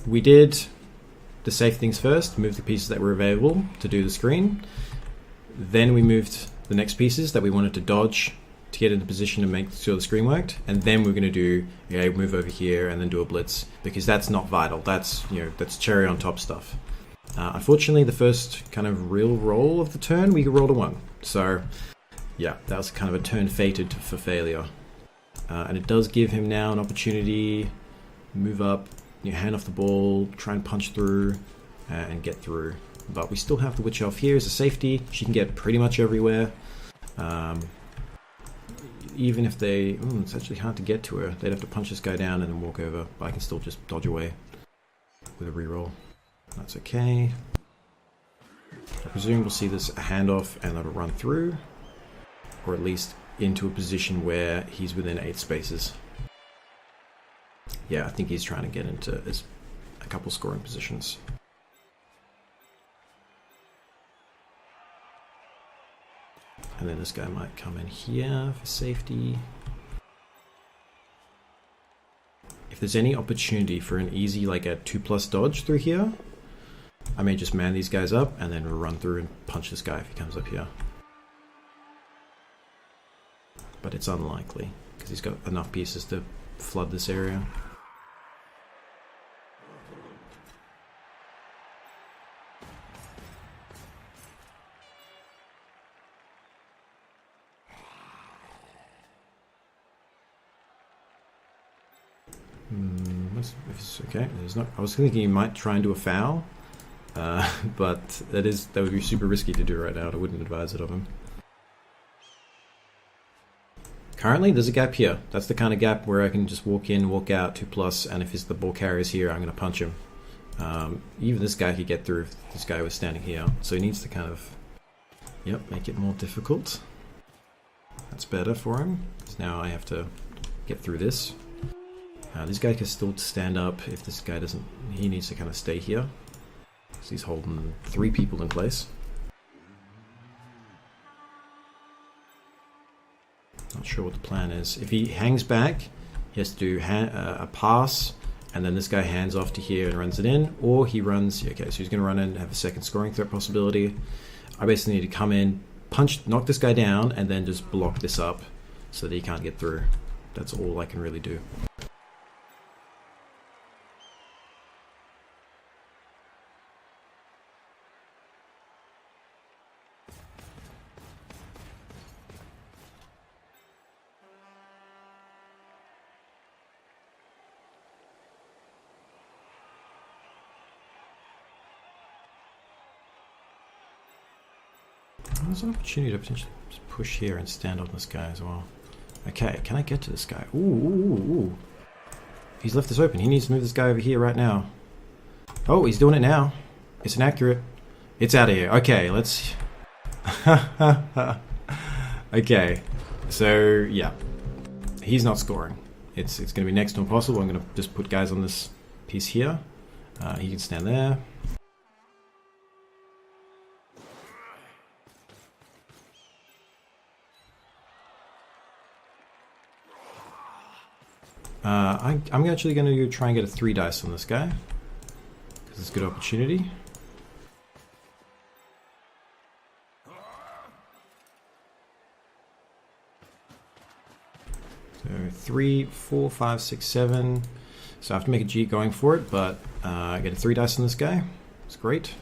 we did the safe things first, move the pieces that were available to do the screen. Then we moved the next pieces that we wanted to dodge to get into position to make sure the screen worked. And then we're going to do, move over here and then do a blitz, because that's not vital. That's, that's cherry on top stuff. Unfortunately, the first kind of real roll of the turn, we rolled a 1. So yeah, that was kind of a turn fated for failure. And it does give him now an opportunity, move up, hand off the ball, try and punch through and get through. But we still have the Witch Elf here as a safety. She can get pretty much everywhere. Even if they... it's actually hard to get to her. They'd have to punch this guy down and then walk over. But I can still just dodge away with a reroll. That's okay. I presume we'll see this handoff and let it run through. Or at least into a position where he's within 8 spaces. Yeah, I think he's trying to get into a couple scoring positions. And then this guy might come in here for safety. If there's any opportunity for an easy, like a 2+ dodge through here, I may just man these guys up and then run through and punch this guy if he comes up here. But it's unlikely, because he's got enough pieces to flood this area. Okay, there's not. I was thinking he might try and do a foul, but that would be super risky to do right now. I wouldn't advise it of him. Currently, there's a gap here. That's the kind of gap where I can just walk in, walk out, 2+, and if the ball carrier's here, I'm going to punch him. Even this guy could get through if this guy was standing here. So he needs to kind of, make it more difficult. That's better for him, because now I have to get through this. This guy can still stand up if this guy doesn't. He needs to kind of stay here, because he's holding 3 people in place. Not sure what the plan is. If he hangs back, he has to do a pass, and then this guy hands off to here and runs it in, or he runs. Okay, so he's going to run in and have a second scoring threat possibility. I basically need to come in, punch, knock this guy down, and then just block this up so that he can't get through. That's all I can really do. There's an opportunity to potentially push here and stand on this guy as well. Okay, can I get to this guy? Ooh. He's left this open. He needs to move this guy over here right now. Oh, he's doing it now. It's inaccurate. It's out of here. Okay, let's... Okay, so yeah. He's not scoring. It's going to be next to impossible. I'm going to just put guys on this piece here. He can stand there. I'm actually going to try and get a 3 dice on this guy, because it's a good opportunity. So 3, 4, 5, 6, 7. So I have to make a G going for it, but I get a 3 dice on this guy. It's great.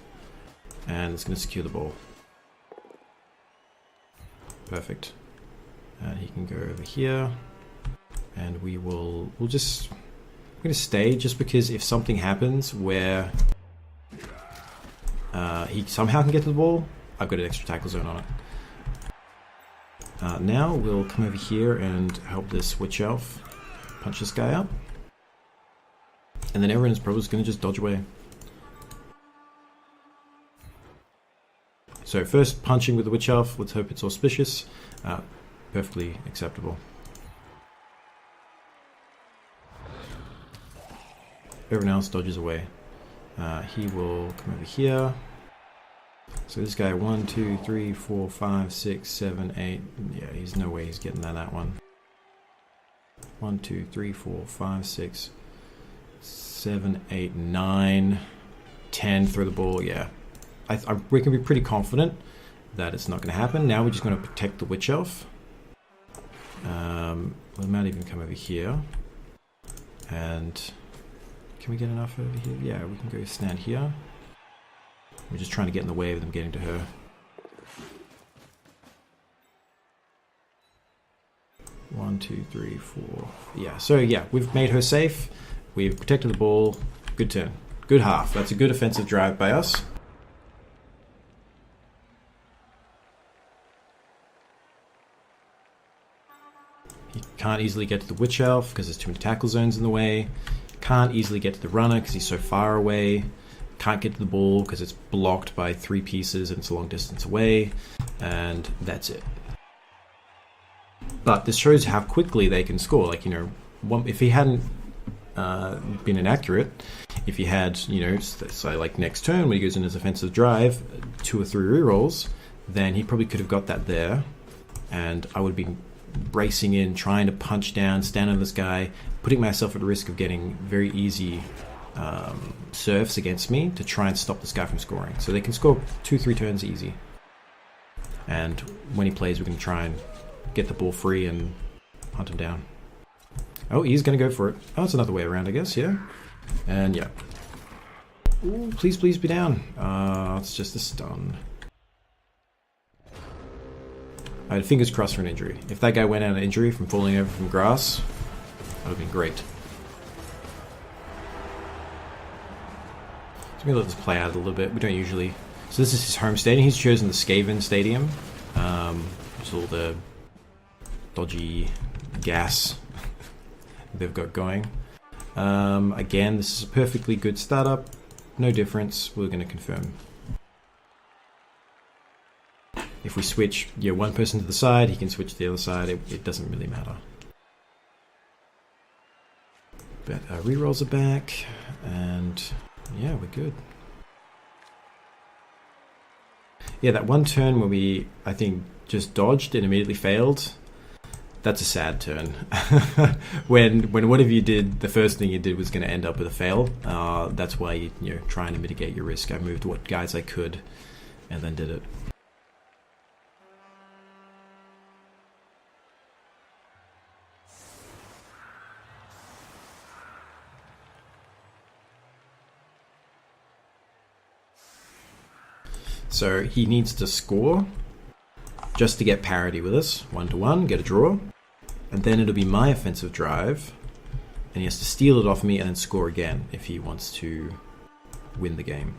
And it's going to secure the ball. Perfect. He can go over here. And we're going to stay, just because if something happens where he somehow can get to the ball, I've got an extra tackle zone on it. Now we'll come over here and help this Witch Elf punch this guy up. And then everyone's probably going to just dodge away. So first punching with the Witch Elf, let's hope it's auspicious. Perfectly acceptable. Everyone else dodges away. He will come over here. So this guy, 1, 2, 3, 4, 5, 6, 7, 8. Yeah, he's no way he's getting that one. 1, 2, 3, 4, 5, 6, 7, 8, 9, 10. Throw the ball. Yeah, we can be pretty confident that it's not going to happen. Now we're just going to protect the witch elf. We might even come over here. And can we get enough over here? Yeah, we can go stand here. We're just trying to get in the way of them getting to her. One, two, three, four. Yeah, so yeah, we've made her safe. We've protected the ball. Good turn. Good half. That's a good offensive drive by us. He can't easily get to the witch elf because there's too many tackle zones in the way. Can't easily get to the runner because he's so far away. Can't get to the ball because it's blocked by 3 pieces and it's a long distance away. And that's it. But this shows how quickly they can score. Like, you know, if he hadn't been inaccurate, if he had, you know, say like next turn when he goes in his offensive drive, 2 or 3 rerolls, then he probably could have got that there. And I would have been bracing in, trying to punch down, stand on this guy, putting myself at risk of getting very easy serves against me to try and stop this guy from scoring. So they can score 2-3 turns easy. And when he plays, we can try and get the ball free and hunt him down. Oh, he's going to go for it. Oh, it's another way around, I guess, yeah. And yeah. Ooh, please be down. It's just a stun. I had fingers crossed for an injury. If that guy went out an injury from falling over from grass, that would have been great. So we're going to let this play out a little bit. We don't usually... So this is his home stadium. He's chosen the Skaven Stadium. Which is all the dodgy gas they've got going. Again, this is a perfectly good startup. No difference. We're going to confirm. If we switch one person to the side, he can switch to the other side. It doesn't really matter. But rerolls are back, and yeah, we're good. Yeah, that one turn where we, I think, just dodged and immediately failed, that's a sad turn. when one of you did, the first thing you did was going to end up with a fail. That's why you're trying to mitigate your risk. I moved what guys I could and then did it. So he needs to score just to get parity with us, 1-1, get a draw, and then it'll be my offensive drive, and he has to steal it off me and then score again if he wants to win the game.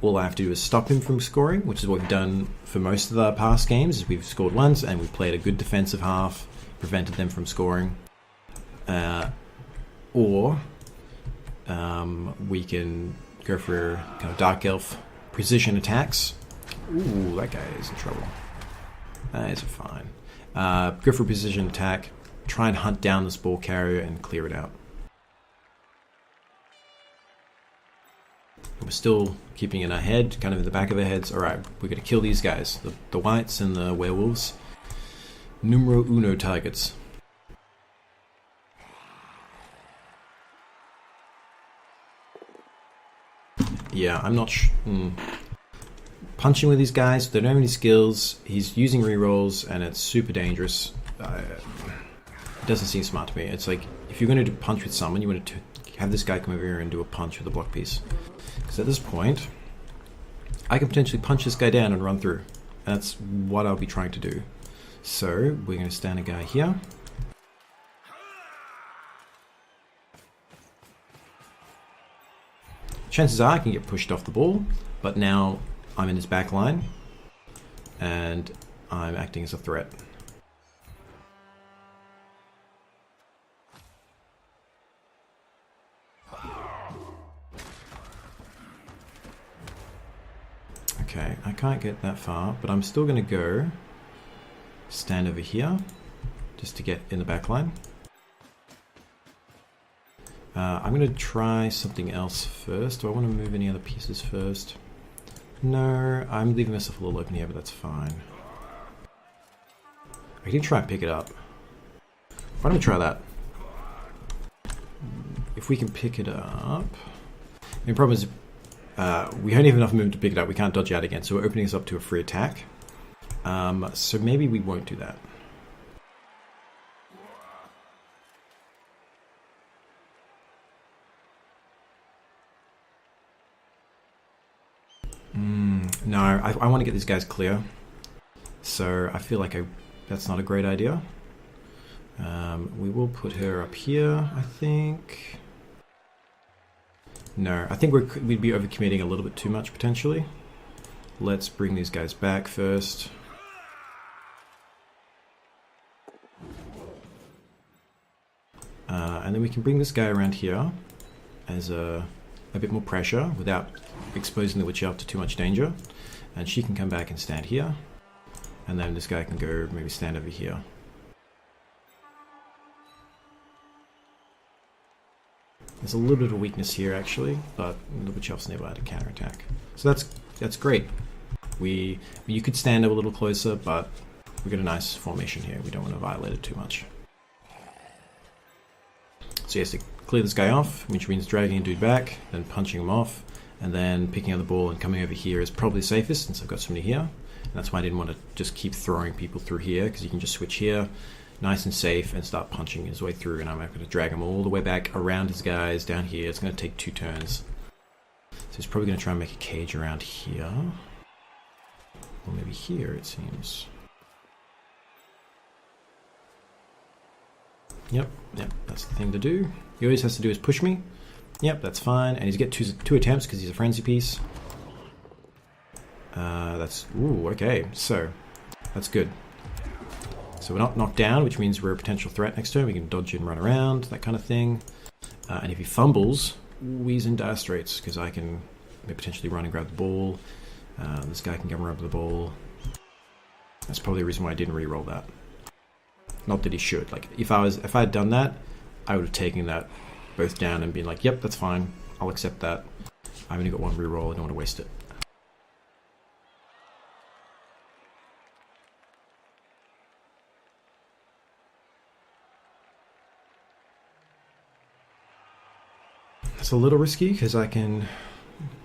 All I have to do is stop him from scoring, which is what we've done for most of the past games. Is we've scored once and we've played a good defensive half, prevented them from scoring, or we can go for kind of Dark Elf precision attacks. Ooh, that guy is in trouble. That is fine. Go for a precision attack, try and hunt down this ball carrier and clear it out. We're still keeping in our head, kind of in the back of our heads. Alright, we're going to kill these guys. The whites and the werewolves. Numero uno targets. Yeah, I'm not punching with these guys, they don't have any skills, he's using rerolls, and it's super dangerous. It doesn't seem smart to me. It's like, if you're going to punch with someone, you want to have this guy come over here and do a punch with a block piece. Because at this point, I can potentially punch this guy down and run through. And that's what I'll be trying to do. So, we're going to stand a guy here. Chances are I can get pushed off the ball, but now I'm in his back line and I'm acting as a threat. Okay, I can't get that far, but I'm still going to go stand over here just to get in the back line. I'm going to try something else first. Do I want to move any other pieces first? No, I'm leaving myself a little open here, but that's fine. I can try and pick it up. Why don't we try that? If we can pick it up... The problem is we only have enough movement to pick it up. We can't dodge out again, so we're opening this up to a free attack. So maybe we won't do that. No, I want to get these guys clear. So I feel like that's not a great idea. We will put her up here, I think. No, I think we'd be overcommitting a little bit too much, potentially. Let's bring these guys back first. And then we can bring this guy around here as a bit more pressure without exposing the witch elf to too much danger. And she can come back and stand here. And then this guy can go maybe stand over here. There's a little bit of a weakness here actually, but the witch elf's never had a counterattack. So that's great. You could stand a little closer, but we've got a nice formation here. We don't want to violate it too much. So yes, to clear this guy off, which means dragging a dude back, then punching him off, and then picking up the ball and coming over here is probably safest since I've got somebody here. And that's why I didn't want to just keep throwing people through here, because you can just switch here, nice and safe, and start punching his way through, and I'm going to drag him all the way back around his guys down here. It's going to take 2 turns. So he's probably going to try and make a cage around here. Or maybe here, it seems. Yep, that's the thing to do. He always has to do is push me. Yep, that's fine. And he's get two attempts because he's a frenzy piece. Ooh, okay, so that's good. So we're not knocked down, which means we're a potential threat next turn. We can dodge and run around, that kind of thing. And if he fumbles, he's in dire straits because I can potentially run and grab the ball. This guy can come and grab the ball. That's probably the reason why I didn't re-roll that. Not that he should. Like if I had done that, I would have taken that both down and been like, yep, that's fine. I'll accept that. I've only got 1 re-roll. I don't want to waste it. It's a little risky because I can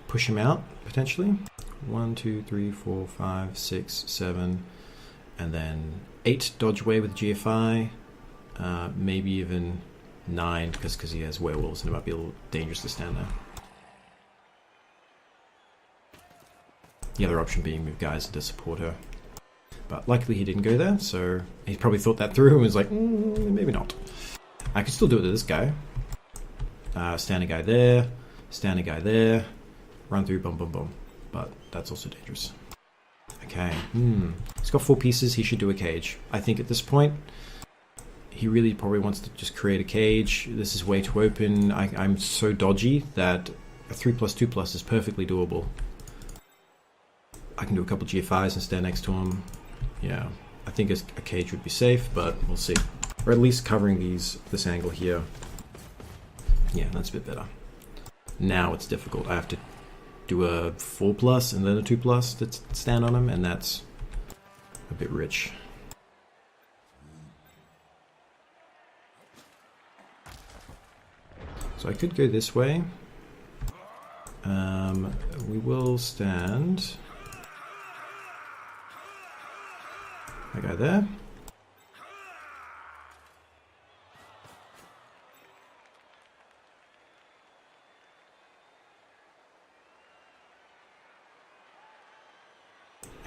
push him out potentially. 1, 2, 3, 4, 5, 6, 7, and then 8 dodge away with GFI. Maybe even 9 because he has werewolves and it might be a little dangerous to stand there. The other option being move guys to support her. But luckily he didn't go there, so he probably thought that through and was like, maybe not. I could still do it to this guy. Stand a guy there, stand a guy there, run through, boom, boom, boom. But that's also dangerous. Okay, he's got 4 pieces, he should do a cage. I think at this point, he really probably wants to just create a cage. This is way too open. I'm so dodgy that a 3+2+ is perfectly doable. I can do a couple GFIs and stand next to him. Yeah, I think a cage would be safe, but we'll see. Or at least covering this angle here. Yeah, that's a bit better. Now it's difficult. I have to do a 4+ and then a 2+ to stand on him, and that's a bit rich. So I could go this way. We will stand that guy there.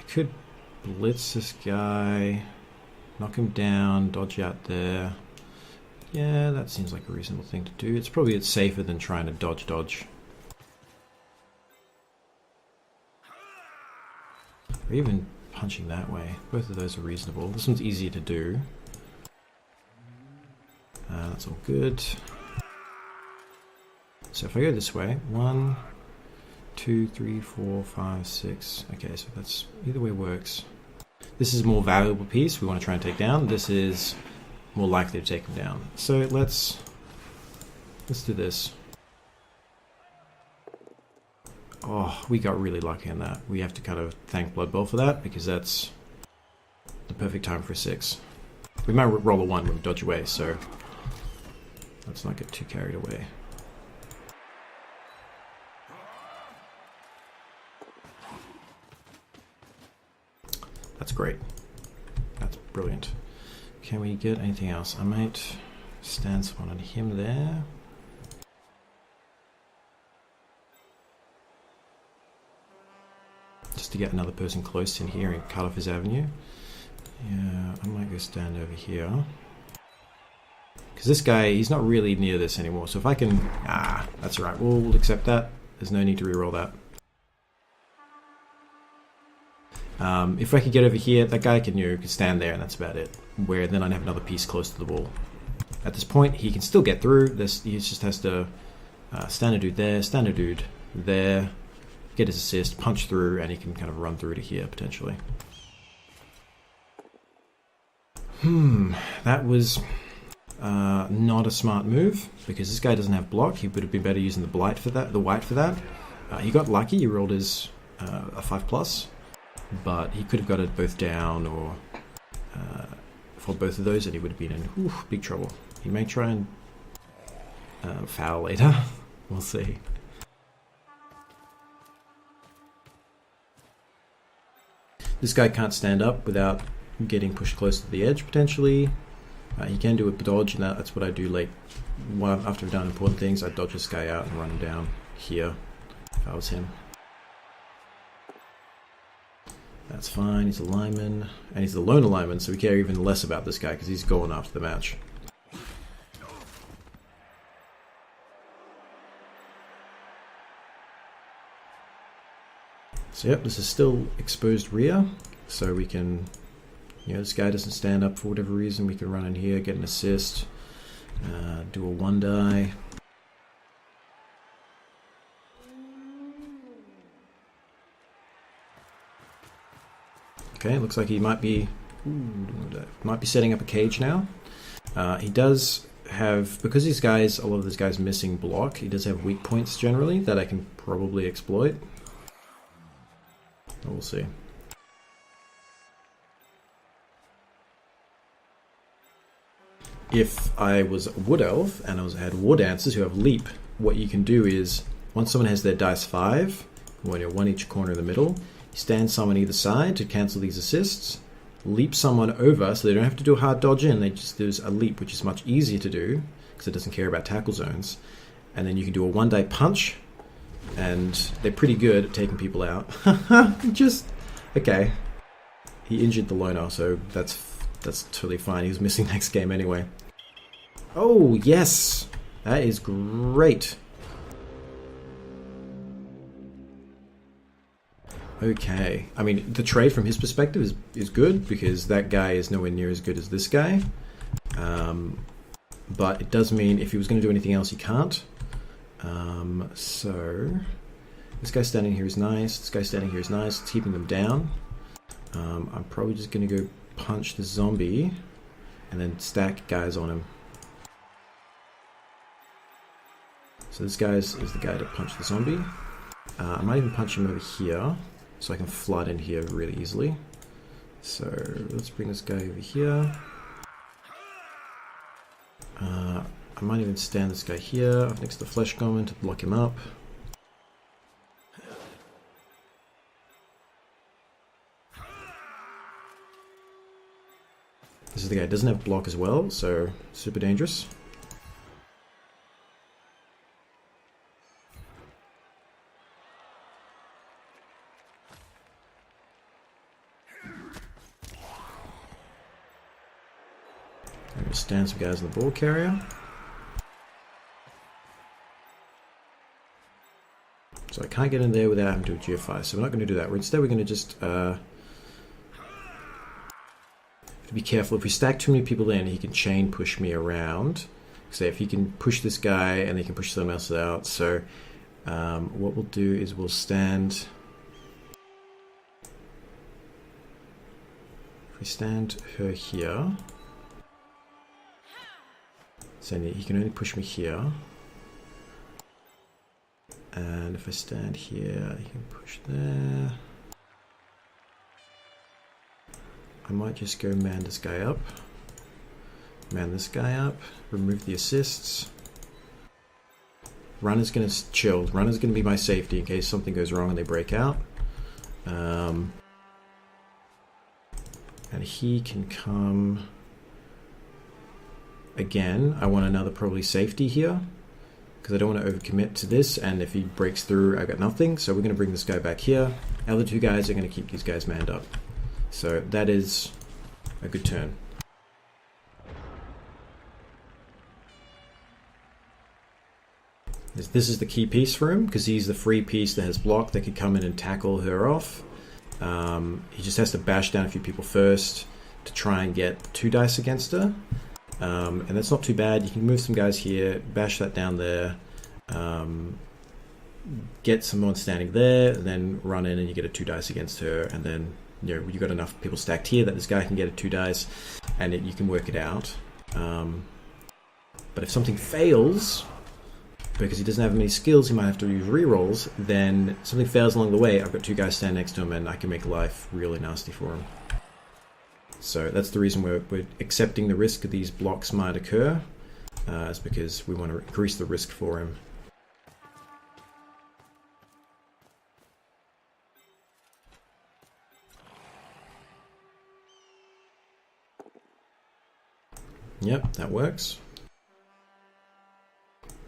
Could blitz this guy, knock him down, dodge out there. Yeah, that seems like a reasonable thing to do. It's safer than trying to dodge. Or even punching that way. Both of those are reasonable. This one's easier to do. That's all good. So if I go this way, 1, 2, 3, 4, 5, 6. Okay, so that's either way works. This is a more valuable piece we want to try and take down. This is more likely to take him down. So let's do this. Oh, we got really lucky on that. We have to kind of thank Blood Bowl for that because that's the perfect time for a 6. We might roll a 1 when we dodge away, so let's not get too carried away. That's great. That's brilliant. Can we get anything else? I might stand someone on him there. Just to get another person close in here and cut off his avenue. Yeah, I might go stand over here. Because this guy, he's not really near this anymore. So if I can... Ah, that's alright. We'll accept that. There's no need to reroll that. If I could get over here, that guy can, could stand there and that's about it. Where then I'd have another piece close to the wall. At this point, he can still get through. He just has to stand a dude there, stand a dude there, get his assist, punch through, and he can kind of run through to here, potentially. That was not a smart move, because this guy doesn't have block. He would have been better using the white for that. He got lucky, he rolled his a 5+, but he could have got it both down or for both of those, and he would have been in big trouble. He may try and foul later. We'll see. This guy can't stand up without getting pushed close to the edge, potentially. He can do a dodge, and that's what I do late. After I've done important things, I dodge this guy out and run him down here, if I was him. That's fine, he's a lineman, and he's the loner lineman, so we care even less about this guy, because he's going after the match. So yep, this is still exposed rear, so we can, this guy doesn't stand up for whatever reason, we can run in here, get an assist, do a 1 die. Okay, looks like he might be setting up a cage now. He does have, because a lot of these guys missing block, he does have weak points generally that I can probably exploit. We'll see. If I was a wood elf and I had war dancers who have leap, what you can do is, once someone has their dice 5, when you're 1 each corner in the middle, you stand someone either side to cancel these assists, leap someone over so they don't have to do a hard dodge in, they just do a leap, which is much easier to do because it doesn't care about tackle zones, and then you can do a 1 die punch, and they're pretty good at taking people out. Okay. He injured the loner, so that's totally fine. He was missing next game anyway. Oh, yes! That is great. Okay. I mean, the trade from his perspective is good, because that guy is nowhere near as good as this guy. But it does mean if he was going to do anything else, he can't. So this guy standing here is nice. This guy standing here is nice. It's keeping them down. I'm probably just going to go punch the zombie and then stack guys on him. So this guy is the guy to punch the zombie. I might even punch him over here so I can flood in here really easily. So let's bring this guy over here. I might even stand this guy here next to the Flesh Goblin to block him up. This is the guy who doesn't have block as well, so super dangerous. I'm going to stand some guys in the ball carrier. So I can't get in there without having to do a GFI, so we're not going to do that. Instead we're going to just be careful. If we stack too many people in, he can chain push me around. So if he can push this guy and they can push someone else out. So what we'll do is we'll stand... If we stand her here, so he can only push me here. And if I stand here, he can push there. I might just go man this guy up. Man this guy up. Remove the assists. Runner's going to chill. Runner's going to be my safety in case something goes wrong and they break out. And he can come... Again, I want another probably safety here. Because I don't want to overcommit to this, and if he breaks through, I've got nothing. So we're going to bring this guy back here. The other two guys are going to keep these guys manned up. So that is a good turn. This is the key piece for him, because he's the free piece that has block that could come in and tackle her off. He just has to bash down a few people first to try and get 2 dice against her. And that's not too bad. You can move some guys here, bash that down there, get someone standing there, and then run in and you get a 2 dice against her, and then you got enough people stacked here that this guy can get a 2 dice, and you can work it out. But if something fails, because he doesn't have many skills, he might have to use rerolls, then something fails along the way, I've got 2 guys standing next to him, and I can make life really nasty for him. So that's the reason we're accepting the risk that these blocks might occur, is because we want to increase the risk for him. Yep, that works.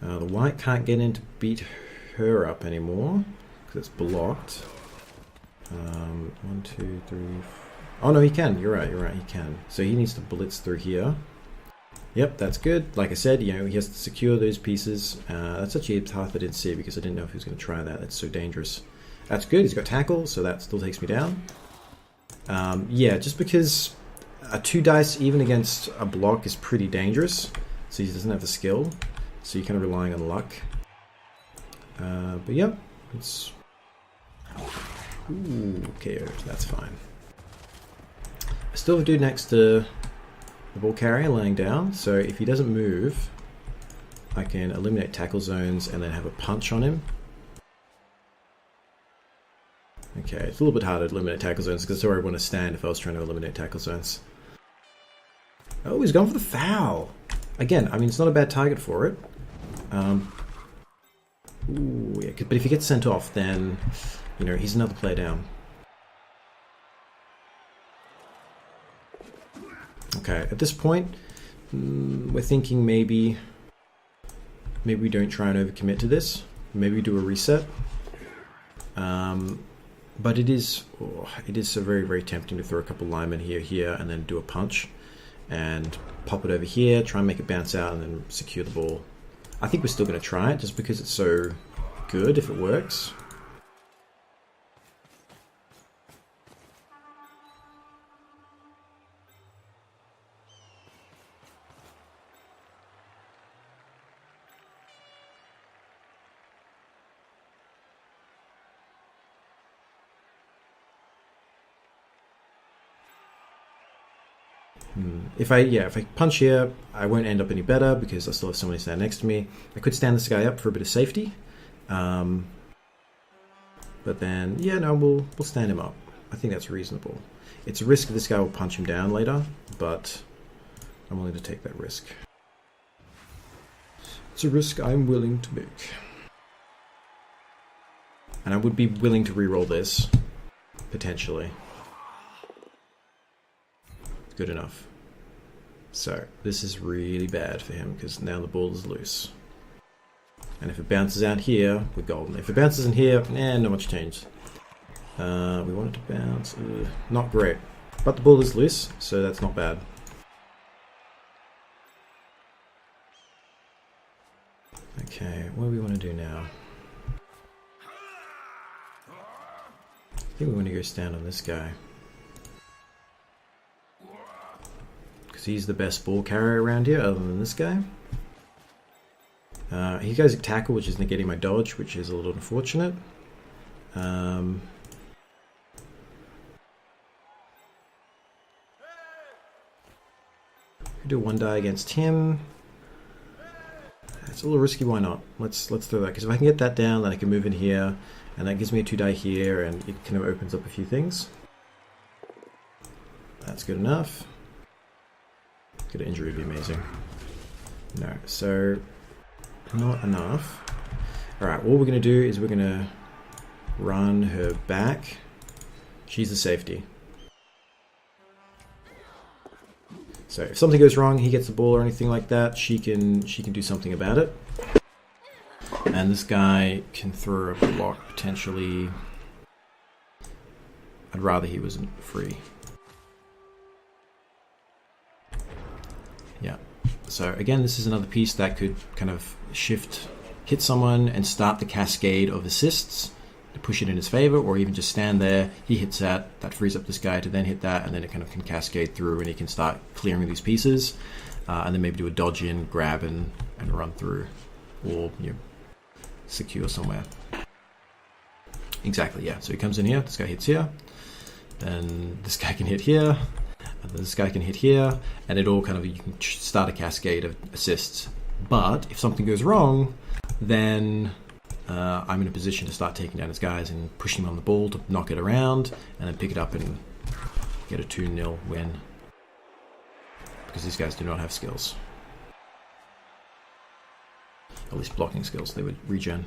The white can't get in to beat her up anymore, because it's blocked. 1, 2, 3, 4. Oh no, he can. You're right, he can. So he needs to blitz through here. Yep, that's good. Like I said, he has to secure those pieces. That's actually a path I didn't see because I didn't know if he was going to try that. That's so dangerous. That's good. He's got tackle, so that still takes me down. Yeah, just because a 2 dice even against a block is pretty dangerous. So he doesn't have the skill. So you're kind of relying on luck. But yeah, it's... Ooh, okay, that's fine. I still have a dude next to the ball carrier laying down, so if he doesn't move, I can eliminate tackle zones and then have a punch on him. Okay, it's a little bit harder to eliminate tackle zones because that's where I want to stand if I was trying to eliminate tackle zones. Oh, he's gone for the foul! Again, I mean, it's not a bad target for it. Ooh, yeah, but if he gets sent off, then, he's another player down. Okay, at this point, we're thinking maybe we don't try and overcommit to this. Maybe we do a reset. But it is so very, very tempting to throw a couple linemen here, and then do a punch. And pop it over here, try and make it bounce out, and then secure the ball. I think we're still going to try it, just because it's so good if it works. If I punch here, I won't end up any better because I still have somebody stand next to me. I could stand this guy up for a bit of safety. But then, we'll stand him up. I think that's reasonable. It's a risk this guy will punch him down later, but I'm willing to take that risk. It's a risk I'm willing to make. And I would be willing to reroll this, potentially. Good enough. So, this is really bad for him, because now the ball is loose. And if it bounces out here, we're golden. If it bounces in here, not much change. We want it to bounce. Not great. But the ball is loose, so that's not bad. Okay, what do we want to do now? I think we want to go stand on this guy. Because he's the best ball carrier around here, other than this guy. He goes a tackle, which is negating my dodge, which is a little unfortunate. Do 1 die against him. It's a little risky. Why not? Let's throw that, because if I can get that down, then I can move in here, and that gives me a 2 die here, and it kind of opens up a few things. That's good enough. Get an injury would be amazing. No, so not enough. Alright, what we're going to do is we're going to run her back. She's the safety. So if something goes wrong, he gets the ball or anything like that, she can do something about it. And this guy can throw a block potentially. I'd rather he wasn't free. Yeah. So again, this is another piece that could kind of hit someone and start the cascade of assists to push it in his favor, or even just stand there. He hits that frees up this guy to then hit that, and then it kind of can cascade through, and he can start clearing these pieces, and then maybe do a dodge in, grab, and run through, or secure somewhere. Exactly, yeah. So he comes in here, this guy hits here, then this guy can hit here, and this guy can hit here, and it all kind of, you can start a cascade of assists. But if something goes wrong, then I'm in a position to start taking down his guys and pushing him on the ball to knock it around, and then pick it up and get a 2-0 win. Because these guys do not have skills. At least blocking skills, they would regen.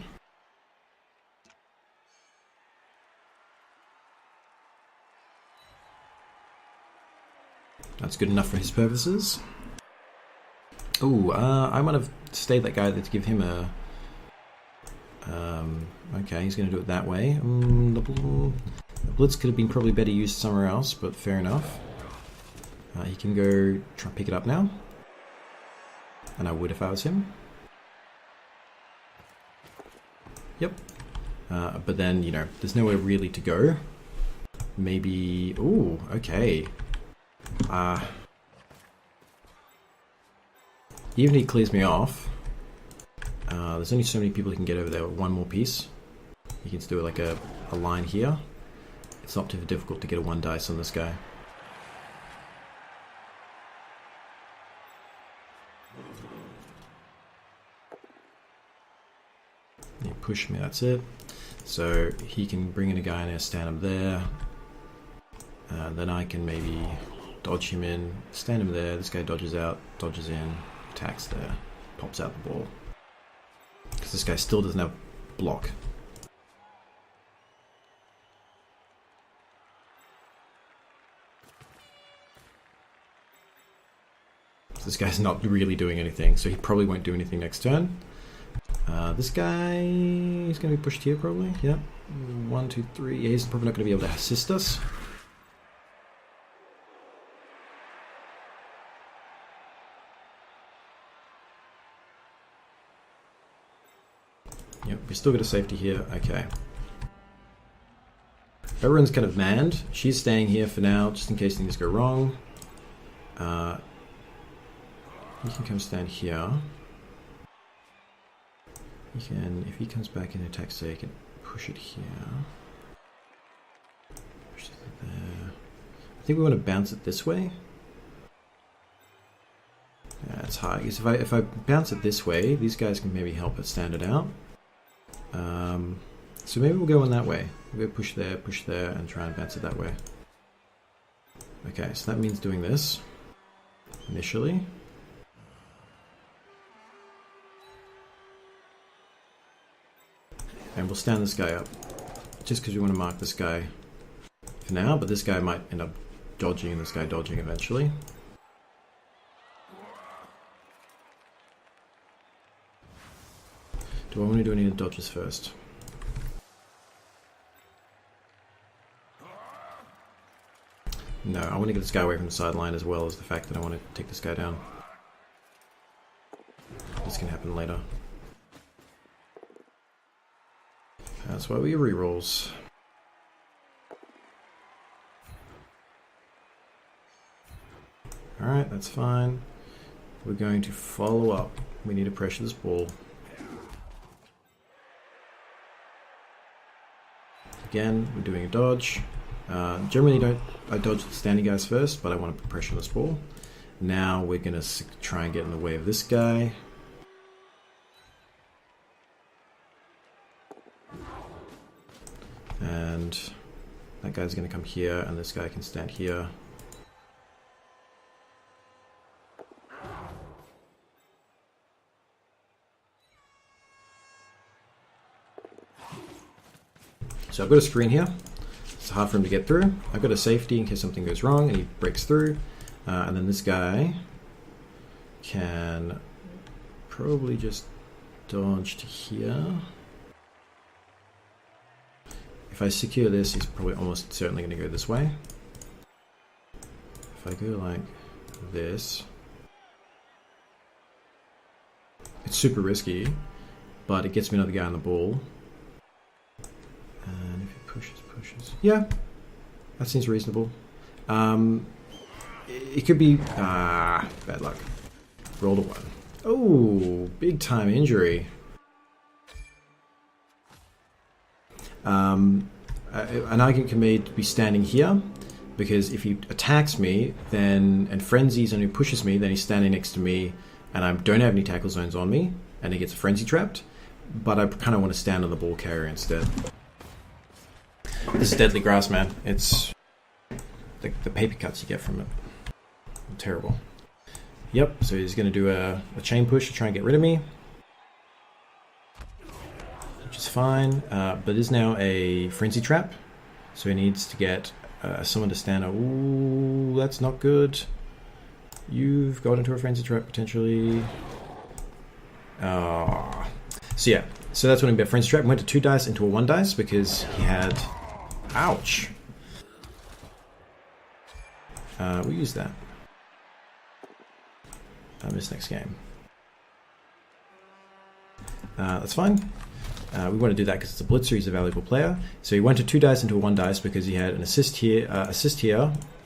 That's good enough for his purposes. Oh, I might have stayed that guy there to give him a... okay, he's going to do it that way. The blitz could have been probably better used somewhere else, but fair enough. He can go try and pick it up now. And I would if I was him. Yep. But then, there's nowhere really to go. Maybe... Ooh, okay. Even if he clears me off, there's only so many people he can get over there with one more piece. He can do like a line here. It's not too difficult to get a 1 dice on this guy. You push me, that's it. So he can bring in a guy in there, stand him there. Then I can maybe dodge him in, stand him there, this guy dodges out, dodges in, attacks there, pops out the ball. Because this guy still doesn't have block. So this guy's not really doing anything, so he probably won't do anything next turn. This guy is going to be pushed here probably, yeah. 1, 2, 3, yeah, he's probably not going to be able to assist us. Yep, we still got a safety here, okay. Everyone's kind of manned. She's staying here for now, just in case things go wrong. He can come stand here. He can, if he comes back in attack, so he can push it here. Push it there. I think we want to bounce it this way. Yeah, it's hard. Because if I bounce it this way, these guys can maybe help it stand it out. So maybe we'll go in that way. We'll go push there, and try and bounce it that way. Okay, so that means doing this initially. And we'll stand this guy up, just because we want to mark this guy for now, but this guy might end up dodging and this guy dodging eventually. Do I want to do any of the dodges first? No, I want to get this guy away from the sideline as well as the fact that I want to take this guy down. This can happen later. That's why we rerolls. Alright, that's fine. We're going to follow up. We need to pressure this ball. Again, we're doing a dodge. Generally I dodge the standing guys first, but I want to put pressure on this ball. Now we're going to try and get in the way of this guy. And that guy's going to come here, and this guy can stand here. So I've got a screen here. It's hard for him to get through. I've got a safety in case something goes wrong and he breaks through. And then this guy can probably just dodge to here. If I secure this, he's probably almost certainly going to go this way. If I go like this, it's super risky, but it gets me another guy on the ball. And if he pushes, yeah, that seems reasonable. It could be bad luck. Roll a 1. Oh, big time injury. An argument can be standing here, because if he attacks me then and frenzies and he pushes me, then he's standing next to me and I don't have any tackle zones on me and he gets frenzy trapped, but I kind of want to stand on the ball carrier instead. This is deadly grass, man. It's the paper cuts you get from it. Terrible. Yep, so he's going to do a chain push to try and get rid of me, which is fine, but it is now a frenzy trap, so he needs to get someone to stand up. Ooh, that's not good. You've got into a frenzy trap potentially. So yeah, so that's what I mean by frenzy trap. We went to 2 dice into a 1 dice because he had... Ouch! We'll use that. This next game. That's fine. We want to do that because it's a blitzer. He's a valuable player. So he went to 2 dice into a 1 dice because he had an assist here,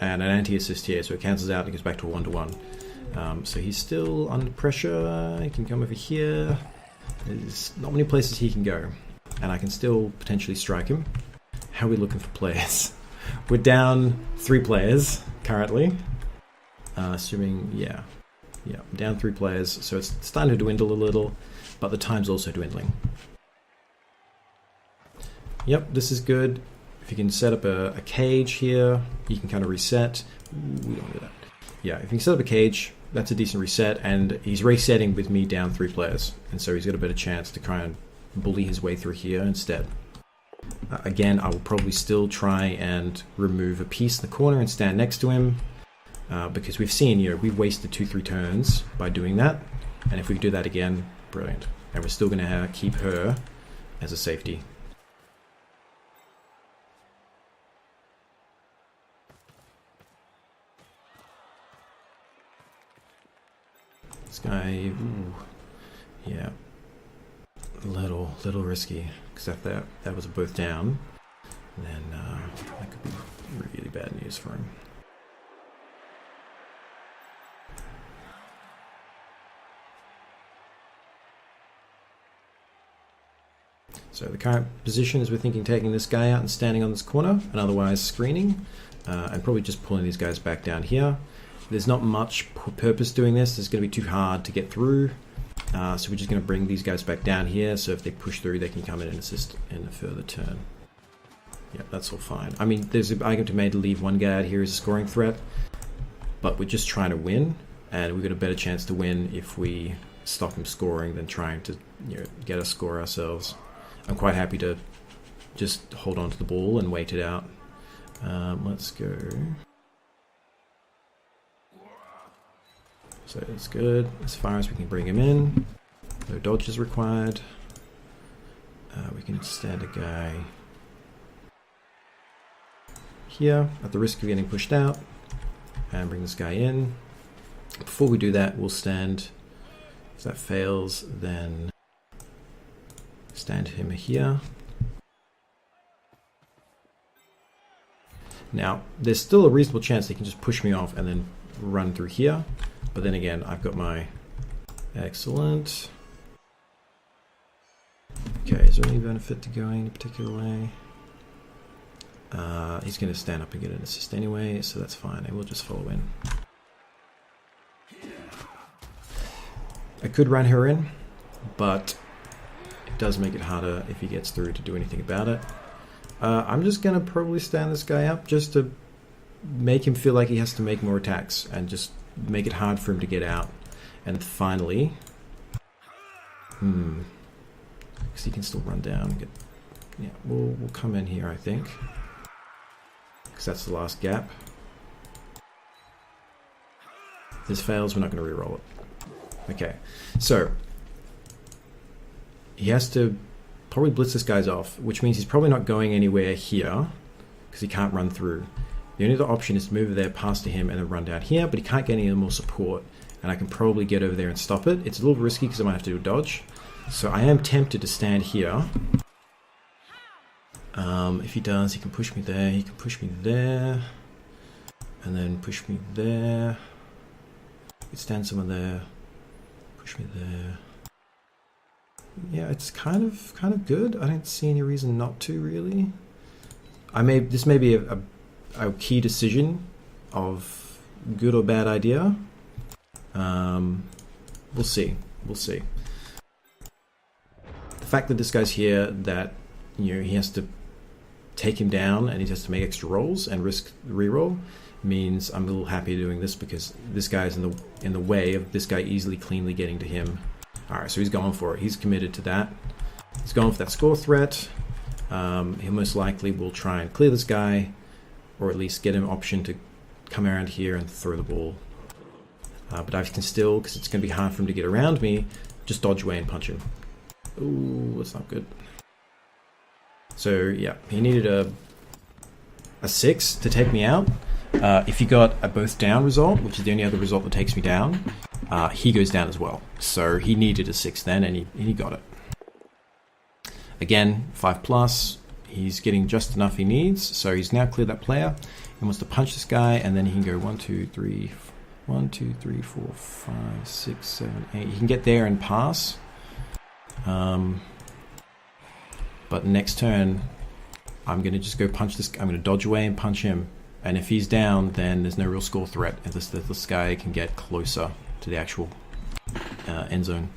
and an anti-assist here. So it cancels out and goes back to a 1-to-1. So he's still under pressure. He can come over here. There's not many places he can go, and I can still potentially strike him. How are we looking for players? We're down 3 players currently. Assuming, yeah, down 3 players. So it's starting to dwindle a little, but the time's also dwindling. Yep, this is good. If you can set up a cage here, you can kind of reset. Ooh, we don't do that. Yeah, if you can set up a cage, that's a decent reset, and he's resetting with me down 3 players, and so he's got a better chance to try and bully his way through here instead. Again, I will probably still try and remove a piece in the corner and stand next to him, because we've seen, we've wasted 2-3 turns by doing that, and if we do that again, brilliant. And we're still going to keep her as a safety. This guy, ooh, yeah, a little risky, because if that was both down, then that could be really bad news for him. So the current position is we're thinking taking this guy out and standing on this corner, and otherwise screening, and probably just pulling these guys back down here. There's not much purpose doing this. It's going to be too hard to get through. So we're just going to bring these guys back down here. So if they push through, they can come in and assist in a further turn. Yeah, that's all fine. I mean, there's an argument to be made to leave one guy out here as a scoring threat. But we're just trying to win. And we've got a better chance to win if we stop him scoring than trying to get a score ourselves. I'm quite happy to just hold on to the ball and wait it out. Let's go... So it's good as far as we can bring him in. No dodges required. We can stand a guy here at the risk of getting pushed out and bring this guy in. Before we do that, we'll stand. If that fails, then stand him here. Now, there's still a reasonable chance they can just push me off and then run through here. But then again, I've got my... Excellent. Okay, is there any benefit to going a particular way? He's going to stand up and get an assist anyway, so that's fine. I will just follow in. I could run her in, but it does make it harder if he gets through to do anything about it. I'm just going to probably stand this guy up just to make him feel like he has to make more attacks and just make it hard for him to get out. And finally, because he can still run down and get Yeah, we'll come in here, I think. Because that's the last gap. If this fails, we're not going to re-roll it. Okay, so he has to probably blitz this guy's off, which means he's probably not going anywhere here because he can't run through. The only other option is to move there, pass to him, and then run down here, but he can't get any more support, and I can probably get over there and stop it. It's a little risky because I might have to do a dodge, so I am tempted to stand here. If he does, he can push me there, he can push me there, and then push me there. He can stand somewhere there, push me there. Yeah, it's kind of good. I don't see any reason not to, really. This may be a key decision of good or bad idea. We'll see. We'll see. The fact that this guy's here, that he has to take him down and he has to make extra rolls and risk the reroll, means I'm a little happy doing this because this guy's in the way of this guy easily, cleanly getting to him. All right, so he's going for it. He's committed to that. He's going for that score threat. He most likely will try and clear this guy, or at least get an option to come around here and throw the ball. But I can still, because it's going to be hard for him to get around me, just dodge away and punch him. Ooh, that's not good. So yeah, he needed a 6 to take me out. If he got a both down result, which is the only other result that takes me down, he goes down as well. So he needed a 6 then, and he got it. Again, 5+. He's getting just enough he needs, so he's now cleared that player. He wants to punch this guy, and then he can go 1, 2, 3, 4, 5, 6, 7, 8. He can get there and pass. But next turn, I'm going to just go punch this guy. I'm going to dodge away and punch him. And if he's down, then there's no real score threat. And this guy can get closer to the actual end zone.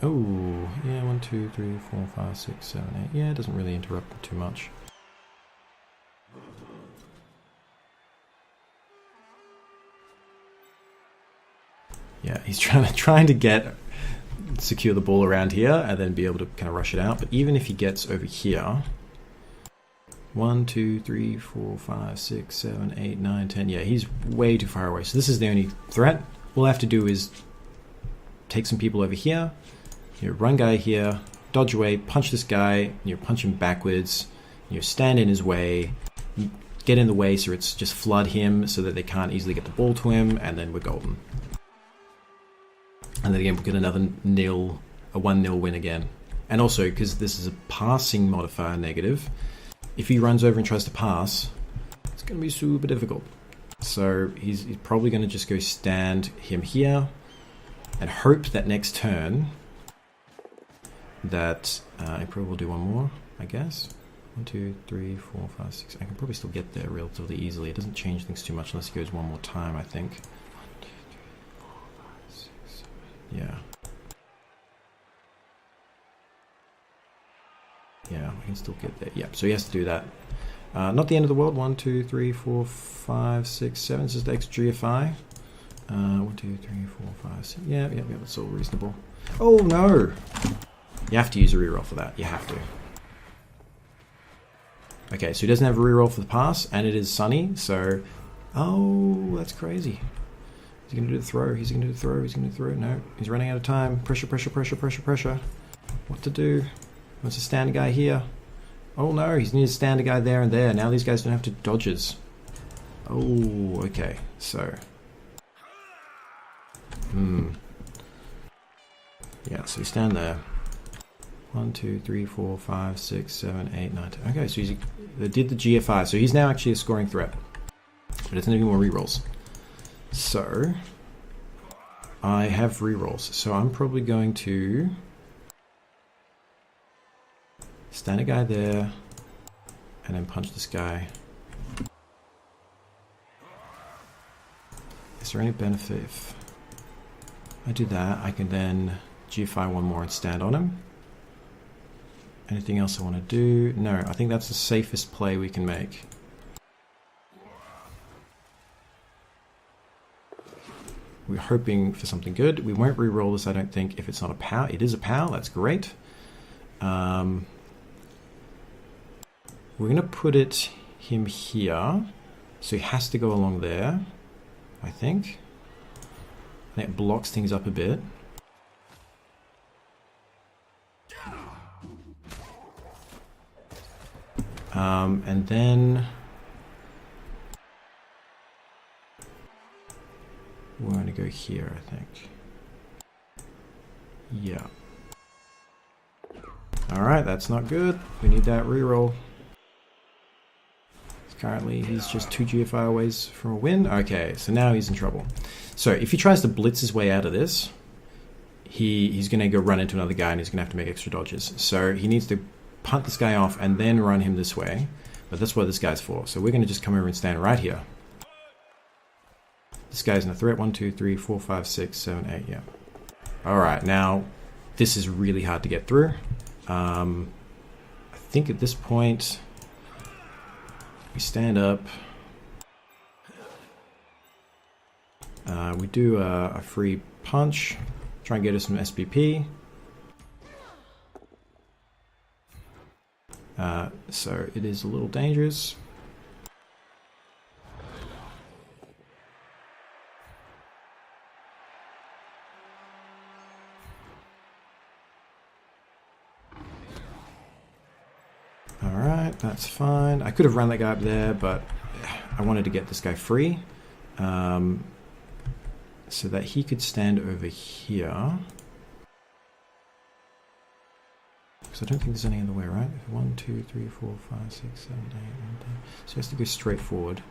Oh, yeah, 1, 2, 3, 4, 5, 6, 7, 8. Yeah, it doesn't really interrupt too much. Yeah, he's trying to secure the ball around here and then be able to kind of rush it out. But even if he gets over here, 1, 2, 3, 4, 5, 6, 7, 8, 9, 10. Yeah, he's way too far away. So this is the only threat. All I have to do is take some people over here, run guy here, dodge away, punch this guy, punch him backwards, stand in his way, get in the way so it's just flood him so that they can't easily get the ball to him, and then we're golden. And then again, we'll get another a 1-0 win again. And also, because this is a passing modifier negative, if he runs over and tries to pass, it's going to be super difficult. So he's probably going to just go stand him here and hope that next turn that I probably will do one more, I guess. 1, 2, 3, 4, 5, 6. I can probably still get there relatively easily. It doesn't change things too much unless he goes one more time, I think. 1, 2, 3, 4, 5, 6, 7, 8. Yeah. Yeah, we can still get there. Yeah, so he has to do that. Not the end of the world. 1, 2, 3, 4, 5, 6, 7. This is the extra GFI. 1, 2, 3, 4, 5, 6. Yeah, that's all reasonable. Oh no! You have to use a reroll for that. You have to. Okay, so he doesn't have a reroll for the pass, and it is sunny, so... Oh, that's crazy. He's going to do the throw. He's going to do the throw. He's going to do the throw. No, he's running out of time. Pressure, pressure, pressure, pressure, pressure. What to do? Wants to stand a guy here. Oh no, he's need to stand a guy there and there. Now these guys don't have to dodges. Oh, okay. So... Yeah, so you stand there. 1, 2, 3, 4, 5, 6, 7, 8, 9, 10. Okay, so they did the GFI. So he's now actually a scoring threat. But it's not any more rerolls. So I have rerolls. So I'm probably going to stand a guy there and then punch this guy. Is there any benefit if I do that? I can then GFI one more and stand on him. Anything else I want to do? No, I think that's the safest play we can make. We're hoping for something good. We won't re-roll this, I don't think, if it's not a POW. It is a POW, that's great. We're going to put him here. So he has to go along there, I think. And it blocks things up a bit. And then we're going to go here, I think. Yeah. Alright, that's not good. We need that reroll. Currently, he's just 2 GFI away from a win. Okay, so now he's in trouble. So if he tries to blitz his way out of this, he's going to go run into another guy and he's going to have to make extra dodges. So he needs to punt this guy off and then run him this way. But that's what this guy's for. So we're going to just come over and stand right here. This guy's in a threat. 1, 2, 3, 4, 5, 6, 7, 8. Yeah. Alright, now this is really hard to get through. I think at this point we stand up. We do a free punch. Try and get us some SPP. So it is a little dangerous. Alright, that's fine. I could have run that guy up there, but I wanted to get this guy free. So that he could stand over here. Because I don't think there's any other way, right? 1, 2, 3, 4, 5, 6, 7, 8, 9, 10. So he has to go straight forward.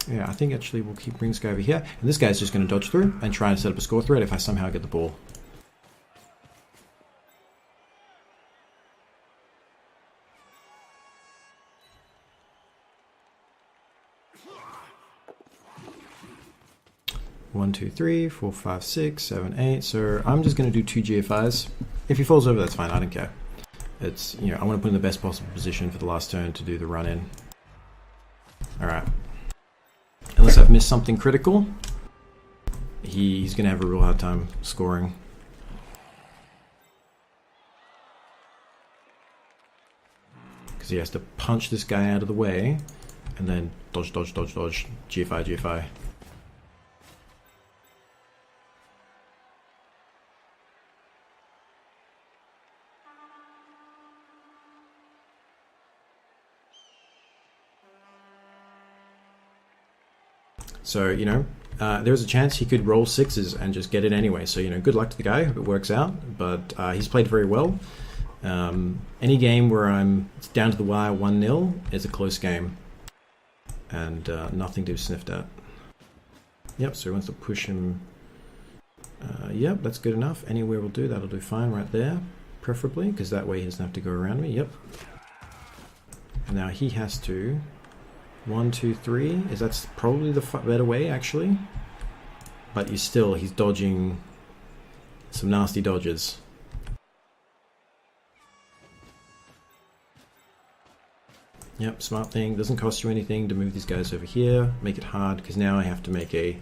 Yeah, I think actually we'll keep bringing this guy over here. And this guy's just going to dodge through and try and set up a score threat if I somehow get the ball. One, 2, 3, 4, 5, 6, 7, 8. So I'm just going to do 2 GFIs. If he falls over, that's fine. I don't care. It's, you know, I want to put him in the best possible position for the last turn to do the run in. All right. Unless I've missed something critical, he's going to have a real hard time scoring. Because he has to punch this guy out of the way and then dodge, dodge, dodge, dodge, GFI, GFI. So, you know, there's a chance he could roll 6s and just get it anyway. So, you know, good luck to the guy. Hope it works out. But he's played very well. Any game where it's down to the wire 1-0 is a close game. And nothing to be sniffed at. Yep, so he wants to push him. Yep, that's good enough. Anywhere will do. That'll do fine right there. Preferably, because that way he doesn't have to go around me. Yep. And now he has to... 1, 2, 3. That's probably the better way, actually. But he's dodging some nasty dodges. Yep, smart thing. Doesn't cost you anything to move these guys over here. Make it hard, because now I have to make a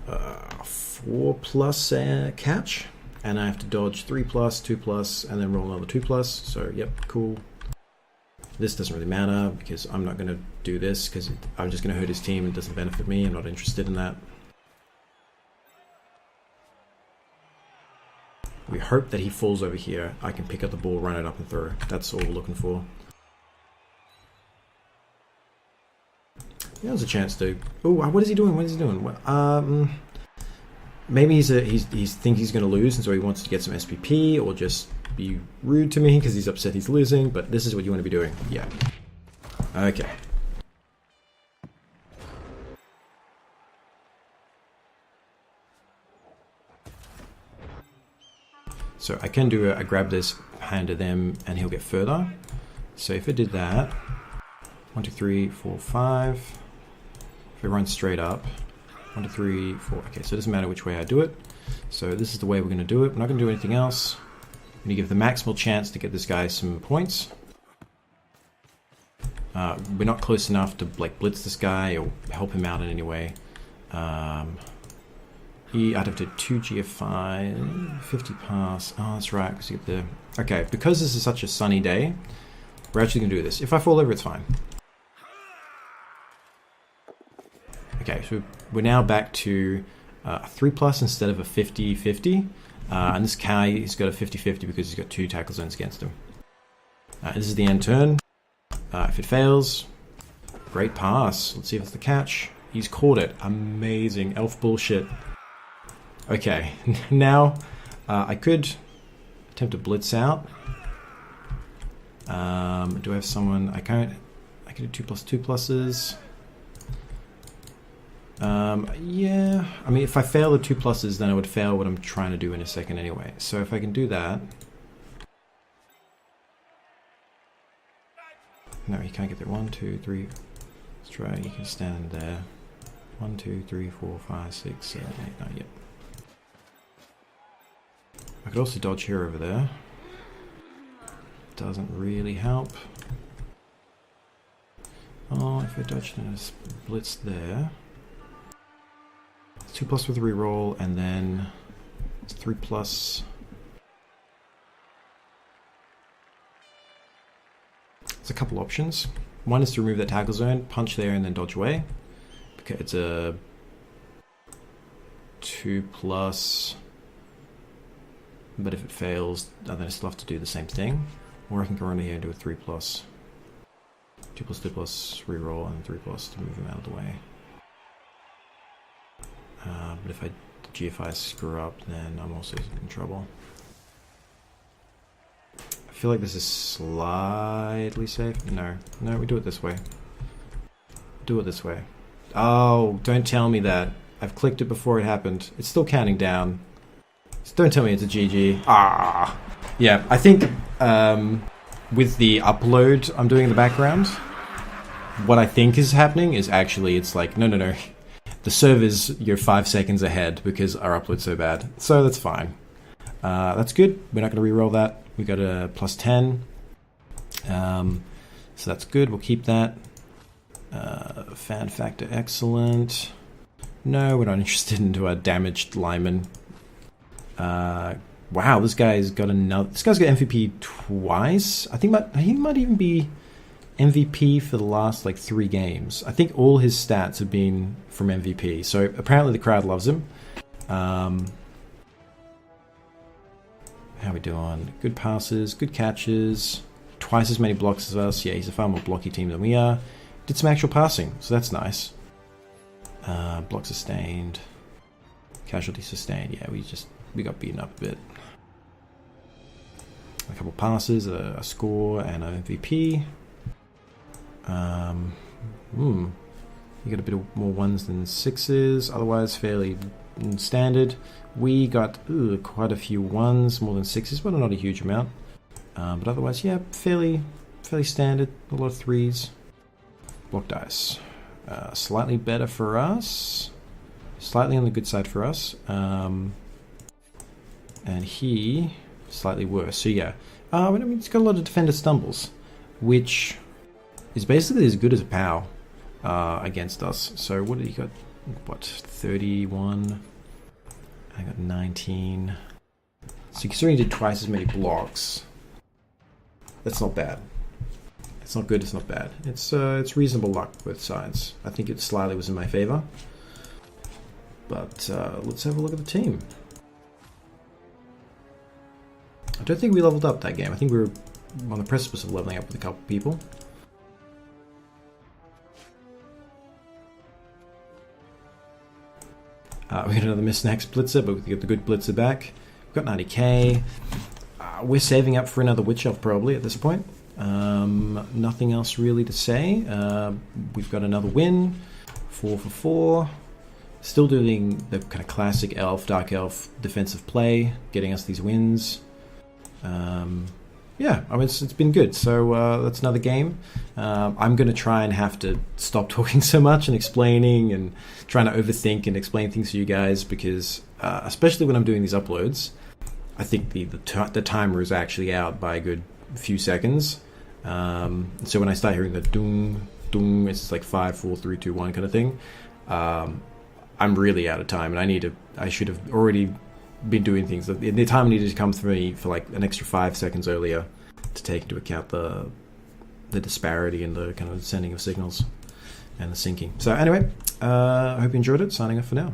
4+ catch. And I have to dodge 3+, 2+, and then roll another 2+. So, yep, cool. This doesn't really matter because I'm not going to do this because I'm just going to hurt his team. It doesn't benefit me. I'm not interested in that. We hope that he falls over here. I can pick up the ball, run it up and throw. That's all we're looking for. There's a chance to... Oh, what is he doing? What is he doing? Maybe he thinks he's going to lose and so he wants to get some SPP or just... be rude to me because he's upset he's losing, but this is what you want to be doing. Yeah. Okay. So I can do I grab this, hand to them, and he'll get further. So if I did that, 1, 2, 3, 4, 5. If I run straight up, 1, 2, 3, 4. Okay, so it doesn't matter which way I do it. So this is the way we're going to do it. We're not going to do anything else. I'm going to give the maximal chance to get this guy some points. We're not close enough to like blitz this guy or help him out in any way. I'd have to 2 GFI, 50 pass. Oh, that's right, because you get the... Okay, because this is such a sunny day, we're actually going to do this. If I fall over, it's fine. Okay, so we're now back to a 3+ instead of a 50-50. And this guy, he's got a 50-50 because he's got 2 tackle zones against him. This is the end turn. If it fails, great pass. Let's see if it's the catch. He's caught it. Amazing. Elf bullshit. Okay, now I could attempt to blitz out. Do I have someone? I can't. I can do 2+2+s. Yeah. I mean, if I fail the 2+s, then I would fail what I'm trying to do in a second anyway. So if I can do that. No, you can't get there. 1, 2, 3. Let's try. You can stand there. 1, 2, 3, 4, 5, 6, 7, 8, 9. Yep. I could also dodge here over there. Doesn't really help. Oh, if I dodged and a blitz there. 2+ with a reroll, and then it's 3+. There's a couple options. One is to remove that tackle zone, punch there, and then dodge away. Okay, it's a 2+. But if it fails, then I still have to do the same thing. Or I can go around here and do a 3+. 2+, 2+, reroll, and 3+ to move him out of the way. But if I GFI screw up, then I'm also in trouble. I feel like this is slightly safe. No, we do it this way. Do it this way. Oh, don't tell me that. I've clicked it before it happened. It's still counting down. Don't tell me it's a GG. Ah, yeah. I think with the upload I'm doing in the background, what I think is happening is actually it's like no. The server's you're 5 seconds ahead because our upload's so bad. So that's fine. That's good. We're not going to re-roll that. We got a +10. So that's good. We'll keep that. Fan factor excellent. No, we're not interested into a damaged lineman. Wow, this guy's got another. This guy's got MVP twice. I think he might even be MVP for the last like 3 games. I think all his stats have been from MVP. So apparently the crowd loves him. How we doing? Good passes, good catches, twice as many blocks as us. Yeah, he's a far more blocky team than we are. Did some actual passing, so that's nice. Block sustained, casualty sustained. Yeah, we got beaten up a bit. A couple passes, a score, and an MVP. You got a bit of more 1s than 6s. Otherwise, fairly standard. We got quite a few 1s, more than 6s, but not a huge amount. But otherwise, yeah, fairly standard. A lot of 3s. Block dice. Slightly better for us. Slightly on the good side for us. And he slightly worse. So yeah, I mean, he's got a lot of defender stumbles, which is basically as good as a POW against us. So what did he got? What, 31? I got 19. So considering he did twice as many blocks, that's not bad. It's not good. It's not bad. It's reasonable luck both sides. I think it slightly was in my favor. But let's have a look at the team. I don't think we leveled up that game. I think we were on the precipice of leveling up with a couple people. We got another misnax blitzer, but we get the good blitzer back. We've got 90k. We're saving up for another Witch Elf probably at this point. Nothing else really to say. We've got another win. 4 for 4. Still doing the kind of classic elf, dark elf defensive play, getting us these wins. Yeah, I mean, it's been good. So that's another game. I'm going to try and have to stop talking so much and explaining and trying to overthink and explain things to you guys because, especially when I'm doing these uploads, I think the timer is actually out by a good few seconds. So when I start hearing the dung, dung, it's like 5, 4, 3, 2, 1 kind of thing. I'm really out of time, and I should have already been doing things. The time needed to come for me for like an extra 5 seconds earlier to take into account the disparity in the kind of sending of signals and the syncing. So anyway, I hope you enjoyed it. Signing off for now.